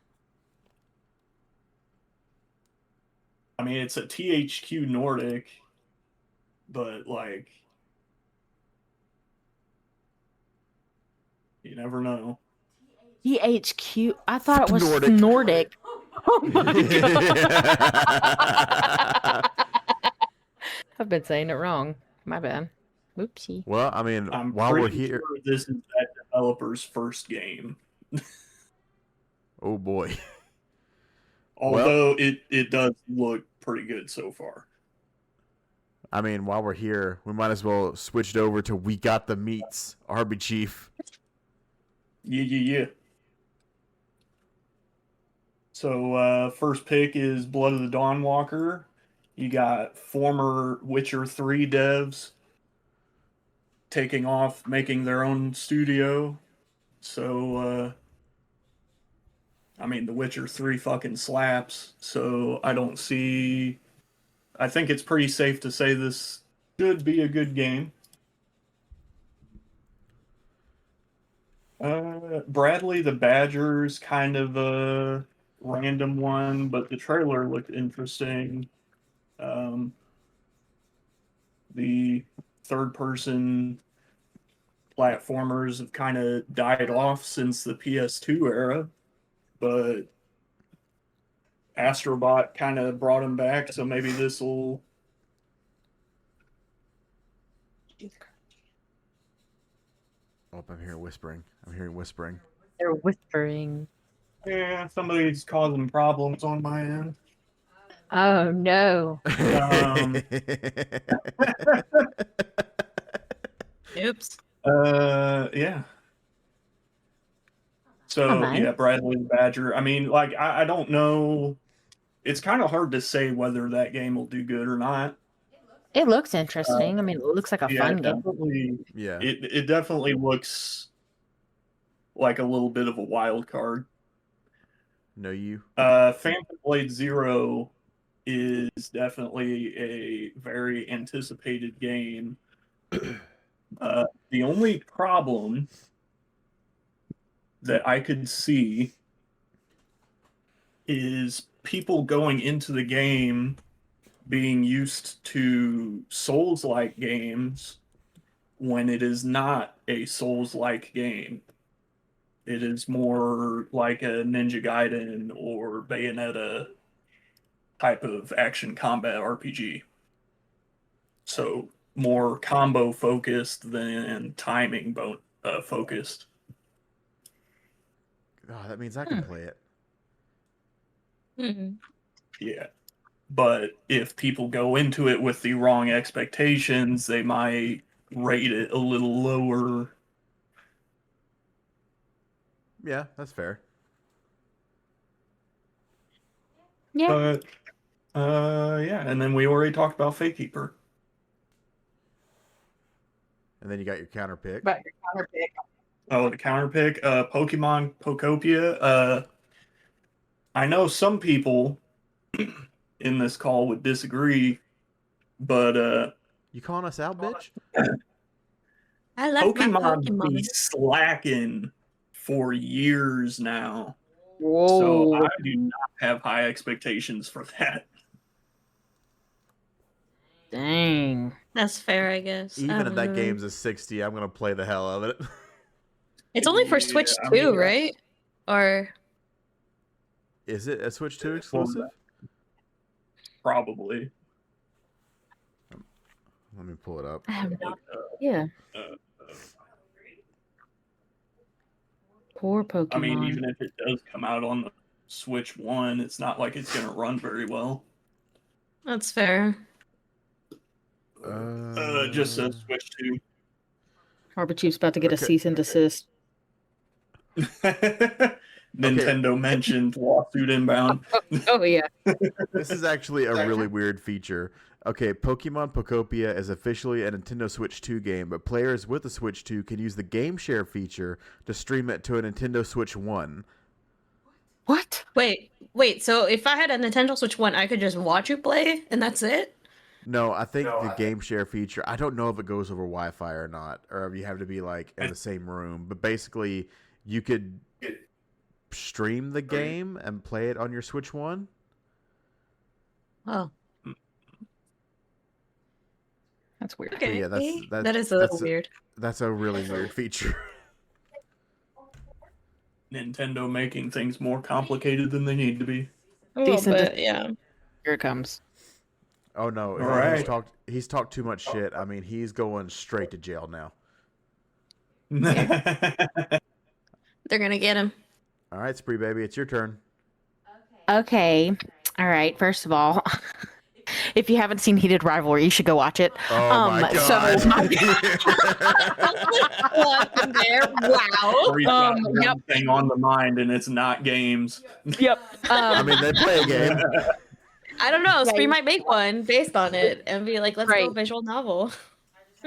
E: I mean, it's a THQ Nordic, but like, you never know.
F: THQ. I thought it was
D: Nordic.
F: Nordic. Oh my god. I've been saying it wrong. My bad. Oopsie.
D: Well, I mean,
E: I'm
D: while we're
E: pretty
D: here,
E: sure this is that developer's first game.
D: oh boy.
E: Although it does look pretty good so far.
D: I mean, while we're here, we might as well switch it over to We Got the Meats, RB Chief.
E: Yeah. So first pick is Blood of the Dawnwalker. You got former Witcher 3 devs taking off, making their own studio. So I mean, The Witcher 3 fucking slaps. So I think it's pretty safe to say this should be a good game. Bradley the Badger's kind of a random one, but the trailer looked interesting. The third-person platformers have kind of died off since the PS2 era, but Astrobot kind of brought them back, so maybe this will.
D: Oh, I'm hearing whispering. I'm hearing whispering.
F: They're whispering.
E: Yeah, somebody's causing problems on my end.
F: Oh no.
G: Oops.
E: Yeah. So
F: Oh, nice.
E: yeah, Bradley the Badger. I mean, like I don't know. It's kind of hard to say whether that game will do good or not.
F: It looks interesting. I mean, it looks like a
E: Yeah,
F: fun
E: it
F: game.
E: definitely.
D: Yeah.
E: It definitely looks like a little bit of a wild card.
D: No, you.
E: Phantom Blade Zero is definitely a very anticipated game. The only problem that I could see is people going into the game being used to Souls-like games when it is not a Souls-like game. It is more like a Ninja Gaiden or Bayonetta type of action combat RPG. So more combo focused than timing focused.
D: Oh, that means I can play it.
G: Hmm.
E: Yeah. But if people go into it with the wrong expectations, they might rate it a little lower.
D: Yeah, that's fair.
F: Yeah.
E: But yeah, and then we already talked about Fate Keeper.
D: And then you got your counter pick.
F: But your counter pick.
E: Oh, the counter pick, Pokemon Pokopia. I know some people in this call would disagree, but
D: You calling us out, bitch?
G: I love my
E: Pokemon be
G: Pokemon.
E: slacking for years now.
F: Whoa.
E: So I do not have high expectations for that.
F: Dang.
G: That's fair, I guess. I
D: Even if
G: don't
D: that
G: know.
D: game's a 60, I'm gonna play the hell out of it.
G: It's only for
E: Yeah,
G: Switch
E: I
G: 2,
E: mean,
G: right? Or
D: Is it a Switch 2 exclusive?
E: Probably.
D: Let me pull it up.
F: I have no.
E: Uh,
F: Yeah.
E: uh,
F: Poor Pokemon.
E: I mean, even if it does come out on the Switch 1, it's not like it's going to run very well.
G: that's fair.
E: Just says Switch 2.
F: Harbor Chief's about to get a
D: Okay.
F: cease and desist.
E: Nintendo mentioned lawsuit inbound.
F: Oh yeah.
D: This is actually a really weird feature. Okay, Pokemon Pokopia is officially a Nintendo Switch 2 game, but players with the Switch 2 can use the Game Share feature to stream it to a Nintendo Switch 1.
F: What?
G: Wait. So if I had a Nintendo Switch 1, I could just watch you play, and that's it?
D: No, I think the Game Share feature, I don't know if it goes over Wi-Fi or not, or if you have to be like in the same room, but basically you could stream the game and play it on your Switch 1.
G: Oh,
F: That's weird.
G: okay.
D: yeah,
G: that is a little weird.
D: That's a really weird feature.
E: Nintendo making things more complicated than they need to be.
G: A little
F: Decent
G: bit, yeah.
F: Here it comes.
D: Oh no,
E: All right.
D: he's talked too much shit. I mean, he's going straight to jail now.
G: They're gonna get him.
D: All right, Spree baby, it's your turn.
F: Okay. All right. First of all, if you haven't seen Heated Rivalry, you should go watch it.
D: Oh my
F: so
D: god.
G: Wow.
E: Or you've got one
F: Yep.
E: thing on the mind and it's not games.
F: Yep.
D: I mean, they play a game.
G: I don't know.
F: Yeah,
G: Spree
F: you-
G: might make one based on it and be like, let's go
F: Right.
G: visual novel.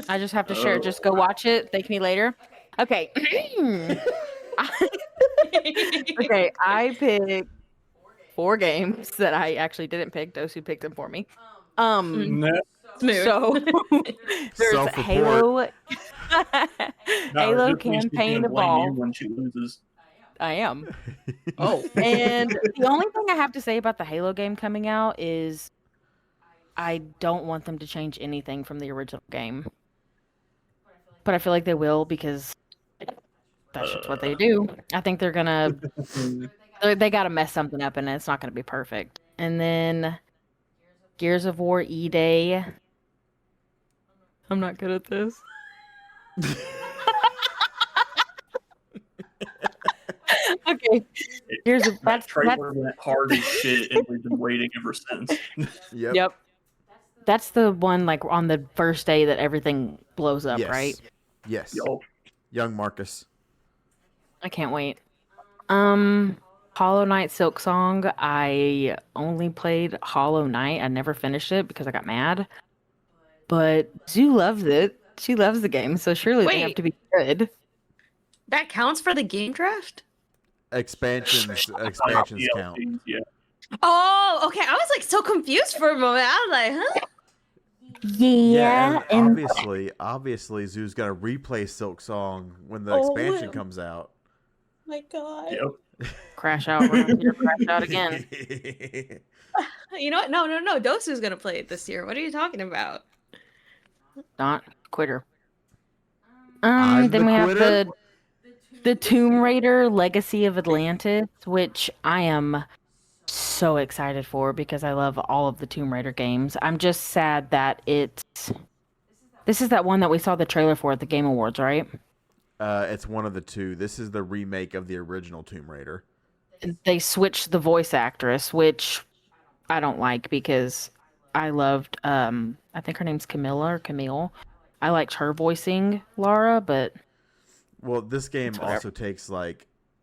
F: I just have to share. Just go watch it. Thank me later. Okay. Okay. I picked 4 games that I actually didn't pick. Dosu picked them for me.
E: No,
G: Smooth.
F: So there's
D: Self-report.
F: Halo. Halo
E: just means she's
F: Campaign
E: gonna blame you
F: Evolved.
E: when she loses.
F: I am.
G: Oh.
F: And the only thing I have to say about the Halo game coming out is I don't want them to change anything from the original game. But I feel like they will because that's just what they do. I think they're gonna they gotta mess something up and it's not gonna be perfect. And then Gears of War E-Day. I'm not good at this. Okay. Here's a
E: That
F: that's
E: trailer went hard as shit, and we've been waiting ever since.
D: Yep.
F: yep. That's the one like on the first day that everything blows up,
D: Yes.
F: right?
D: Yes.
E: Yo,
D: Young Marcus.
F: I can't wait. Hollow Knight Silk Song. I only played Hollow Knight. I never finished it because I got mad. But Zoo loves it. She loves the game, so surely they have
G: Wait.
F: to be good.
G: That counts for the game draft?
D: Expansions count.
E: DLCs, yeah.
G: Oh, okay. I was like so confused for a moment. I was like, huh?
F: Yeah,
D: and obviously, Zoo's gonna replay Silk Song when the
G: Oh,
D: expansion
G: wow.
D: comes out.
G: My God.
E: Yep.
F: crash out. We're gonna see her crash out again.
G: You know what? No. Dosu's gonna play it this year. What are you talking about?
F: Not quitter.
D: I'm
F: Then
D: the
F: we have
D: quitter?
F: the Tomb Raider Legacy of Atlantis, which I am so excited for because I love all of the Tomb Raider games. I'm just sad that this is that one that we saw the trailer for at the Game Awards, right?
D: It's one of the two. This is the remake of the original Tomb Raider.
F: They switched the voice actress, which I don't like because I loved I think her name's Camilla or Camille. I liked her voicing Lara, but
D: Well, this game
F: whatever.
D: also takes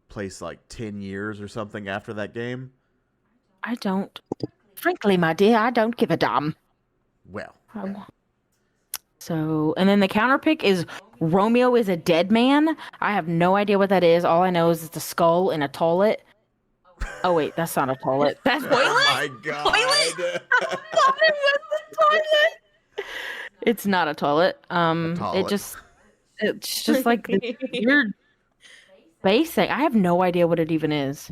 D: place 10 years or something after that game.
F: I don't. Frankly, my dear, I don't give a damn.
D: Well,
F: So, and then the counterpick is Romeo is a dead man. I have no idea what that is. All I know is it's a skull in a toilet. Oh wait, that's not a toilet. That's
D: oh my god!
F: It's not a toilet.
D: toilet.
F: It's just like the weird basic. I have no idea what it even is.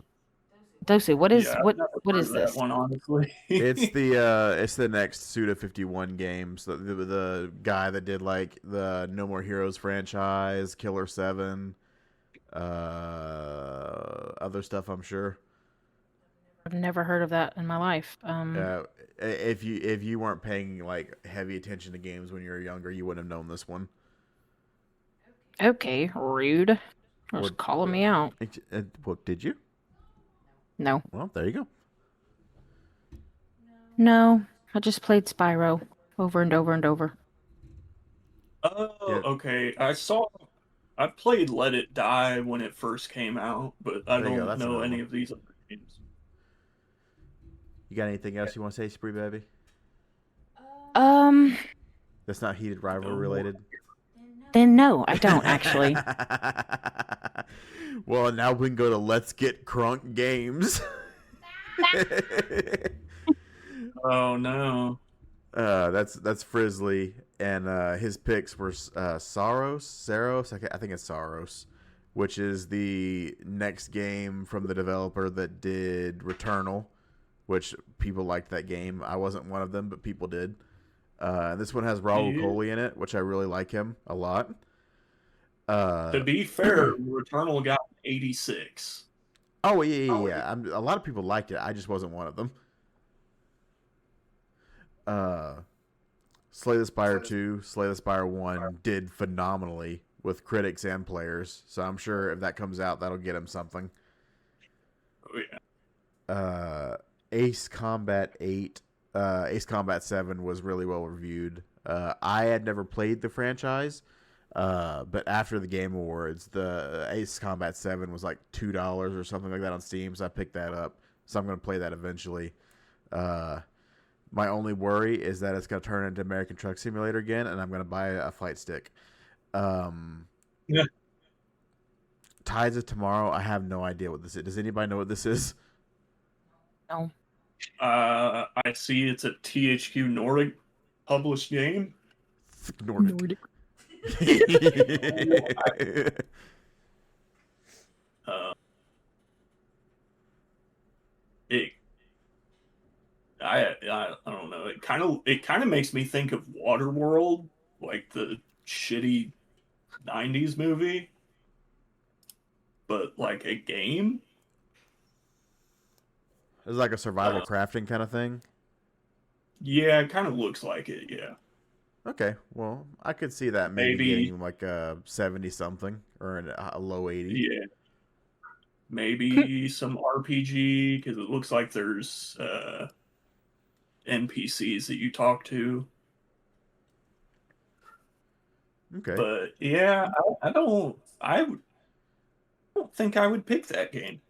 F: Dosu, what is
E: Yeah, I've
F: what
E: never
F: what
E: heard
F: is
E: of that
F: this?
E: one, honestly.
D: It's the next Suda 51 games. The guy that did like the No More Heroes franchise, Killer 7, other stuff. I'm sure.
F: I've never heard of that in my life.
D: If you weren't paying like heavy attention to games when you were younger, you wouldn't have known this one.
F: Okay, rude. Just
D: What-
F: calling me out.
D: What did you?
F: No.
D: Well, there you go.
F: No, I just played Spyro over and over and over.
E: Oh,
D: Yeah.
E: okay. I played Let It Die when it first came out, but I
D: There you go,
E: don't
D: that's
E: know
D: another
E: any
D: one.
E: of these other games.
D: You got anything else you want to say, Spree Baby?
F: Um,
D: That's not heated rivalry
E: No.
D: related.
F: then no, I don't actually.
D: Well, now we can go to Let's Get Crunk Games.
E: Oh no.
D: That's Frizzly, and his picks were Saros. I think it's Saros, which is the next game from the developer that did Returnal, which people liked that game. I wasn't one of them, but people did. This one has Raul
E: Yeah.
D: Coley in it, which I really like him a lot.
E: To be fair, Returnal got 86.
D: Oh yeah. A lot of people liked it. I just wasn't one of them. Slay the Spire 2, Slay the Spire 1 did phenomenally with critics and players. So I'm sure if that comes out, that'll get him something.
E: Oh yeah.
D: Ace Combat 8, Ace Combat 7 was really well reviewed. I had never played the franchise, but after the Game Awards, the Ace Combat 7 was like $2 or something like that on Steam, so I picked that up. So I'm going to play that eventually. My only worry is that it's going to turn into American Truck Simulator again, and I'm going to buy a flight stick.
E: Yeah.
D: Tides of Tomorrow, I have no idea what this is. Does anybody know what this is?
F: No.
E: I see it's a THQ Nordic published game.
D: Nordic.
E: It I don't know. It kind of makes me think of Waterworld, like the shitty 90s movie, but like a game.
D: It's like a survival crafting kind of thing.
E: Yeah, it kind of looks like it, yeah.
D: Okay, well, I could see that maybe
E: Maybe-
D: getting like a 70 something or a low 80.
E: Yeah. Maybe some RPG, because it looks like there's NPCs that you talk to.
D: Okay.
E: But yeah, I don't think I would pick that game.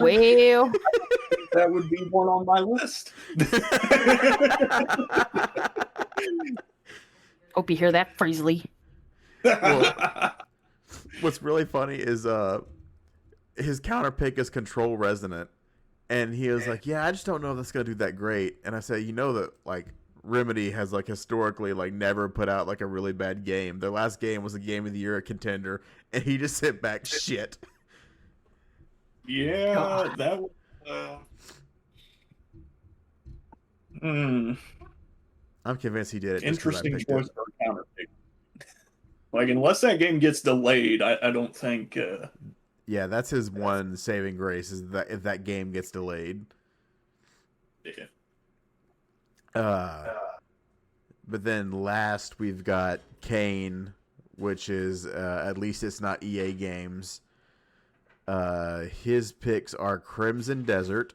F: Well,
E: That would be one on my list.
F: hope you hear that, Frizzly.
D: What's really funny is his counter pick is Control Resonant, and he was like, "Yeah, I just don't know if that's gonna do that great." And I say, "You know that like Remedy has like historically like never put out like a really bad game. Their last game was a Game of the Year contender, and he just sent back shit."
E: Yeah,
F: God.
E: that was. Hmm.
D: I'm convinced he did it. Just 'cause I
E: Interesting
D: picked
E: choice
D: it.
E: for a counter pick. Like, unless that game gets delayed, I don't think.
D: Yeah, that's his one saving grace is that if that game gets delayed.
E: Yeah.
D: But then last we've got Kane, which is at least it's not EA Games. His picks are Crimson Desert,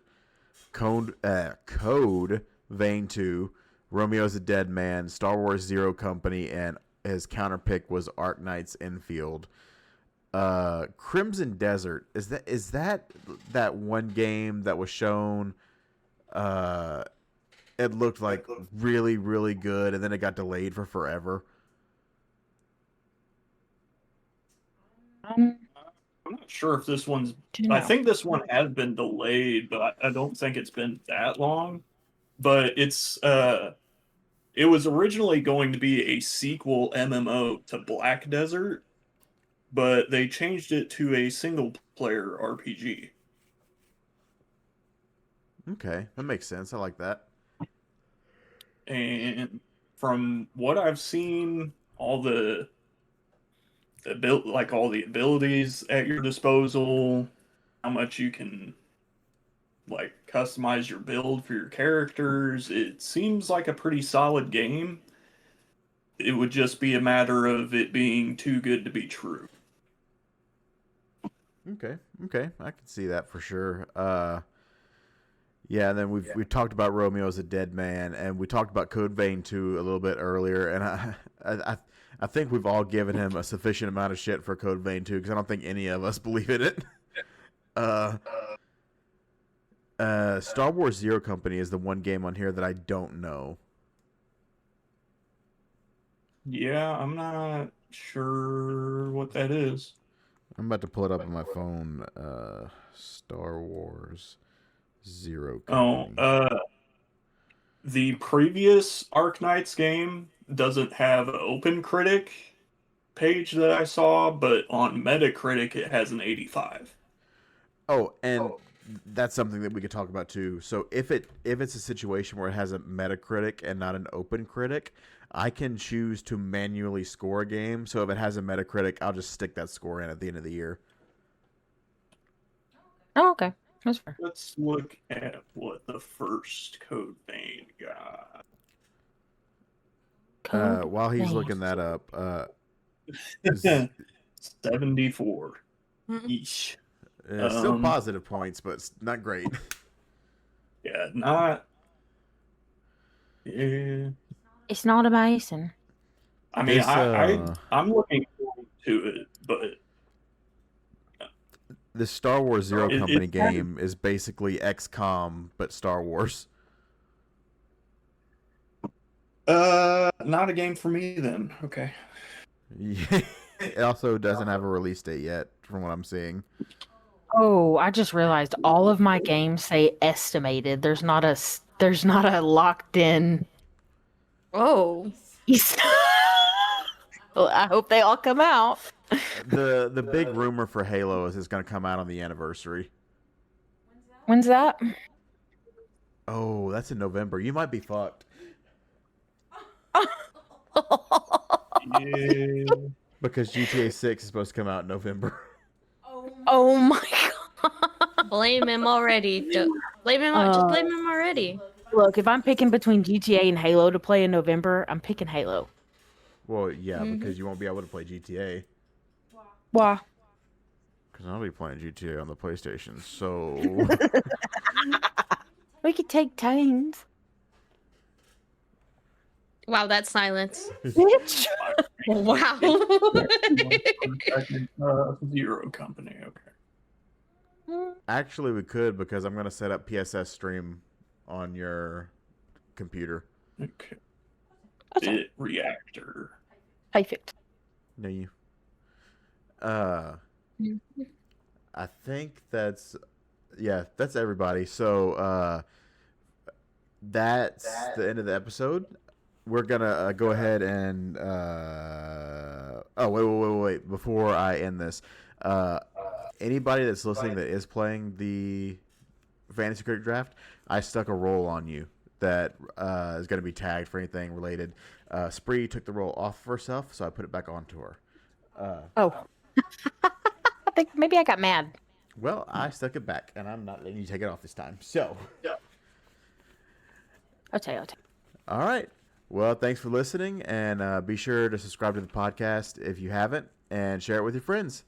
D: Code Vein 2, Romeo's a Dead Man, Star Wars Zero Company, and his counter pick was Ark Knights Infield. Crimson Desert, is that one game that was shown? It looked like really, really good, and then it got delayed for forever.
E: I'm not sure if this one's. I think this one has been delayed, but I don't think it's been that long. But it's it was originally going to be a sequel MMO to Black Desert, but they changed it to a single player RPG.
D: Okay, that makes sense. I like that.
E: And from what I've seen, all the all the abilities at your disposal, how much you can like customize your build for your characters, it seems like a pretty solid game. It would just be a matter of it being too good to be true.
D: Okay, I can see that for sure. Yeah, and then we talked about Romeo's a Dead Man, and we talked about Code Vein 2 a little bit earlier, and I think we've all given him a sufficient amount of shit for Code Vein 2 because I don't think any of us believe in it. Star Wars Zero Company is the one game on here that I don't know.
E: Yeah, I'm not sure what that is.
D: I'm about to pull it up on my phone. Star Wars Zero Company.
E: The previous Ark Knights game doesn't have an Open Critic page that I saw, but on Metacritic it has an 85.
D: Oh, and that's something that we could talk about too. So if it's a situation where it has a Metacritic and not an Open Critic, I can choose to manually score a game. So if it has a Metacritic, I'll just stick that score in at the end of the year.
F: Oh, okay. That's fair.
E: Let's look at what the first Code Vein got.
D: While he's looking that up,
E: 74. Yeesh.
D: Still positive points, but it's not great.
E: Yeah, not. Yeah.
F: It's not amazing.
E: I mean, I'm looking forward to it, but
D: the Star Wars Zero Company game is basically XCOM, but Star Wars.
E: Not a game for me then. Okay.
D: Yeah. It also doesn't have a release date yet, from what I'm seeing.
F: Oh, I just realized all of my games say estimated. There's not a locked in.
G: Oh.
F: Well, I hope they all come out.
D: The big rumor for Halo is it's going to come out on the anniversary.
F: When's that?
D: Oh, that's in November. You might be fucked.
E: Yeah.
D: Because GTA 6 is supposed to come out in November.
F: Oh my god.
G: Blame him already. Just blame him already.
F: Look, if I'm picking between GTA and Halo to play in November, I'm picking Halo.
D: Well, yeah, because you won't be able to play GTA.
F: Why?
D: Because I'll be playing GTA on the PlayStation, so...
F: We could take turns.
G: Wow, that's silence.
F: Bitch.
G: Wow.
E: Zero Company, okay.
D: Actually, we could, because I'm going to set up PSS stream on your computer.
E: Okay.
F: Okay.
E: Bit Reactor.
F: Perfect.
D: No, you. I think that's everybody. So that's the end of the episode. We're gonna go ahead and wait. Before I end this, anybody that's listening that is playing the Fantasy Critic Draft, I stuck a roll on you that is going to be tagged for anything related. Spree took the roll off of herself, so I put it back onto her.
F: Oh. I think maybe I got mad.
D: Well, I stuck it back, and I'm not letting you take it off this time. So.
F: I'll tell you.
D: All right. Well, thanks for listening, and be sure to subscribe to the podcast if you haven't, and share it with your friends.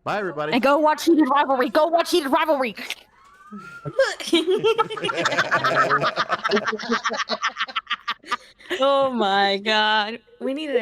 D: Bye, everybody.
F: And go watch Heated Rivalry. Go watch Heated Rivalry.
G: Oh my god. We need to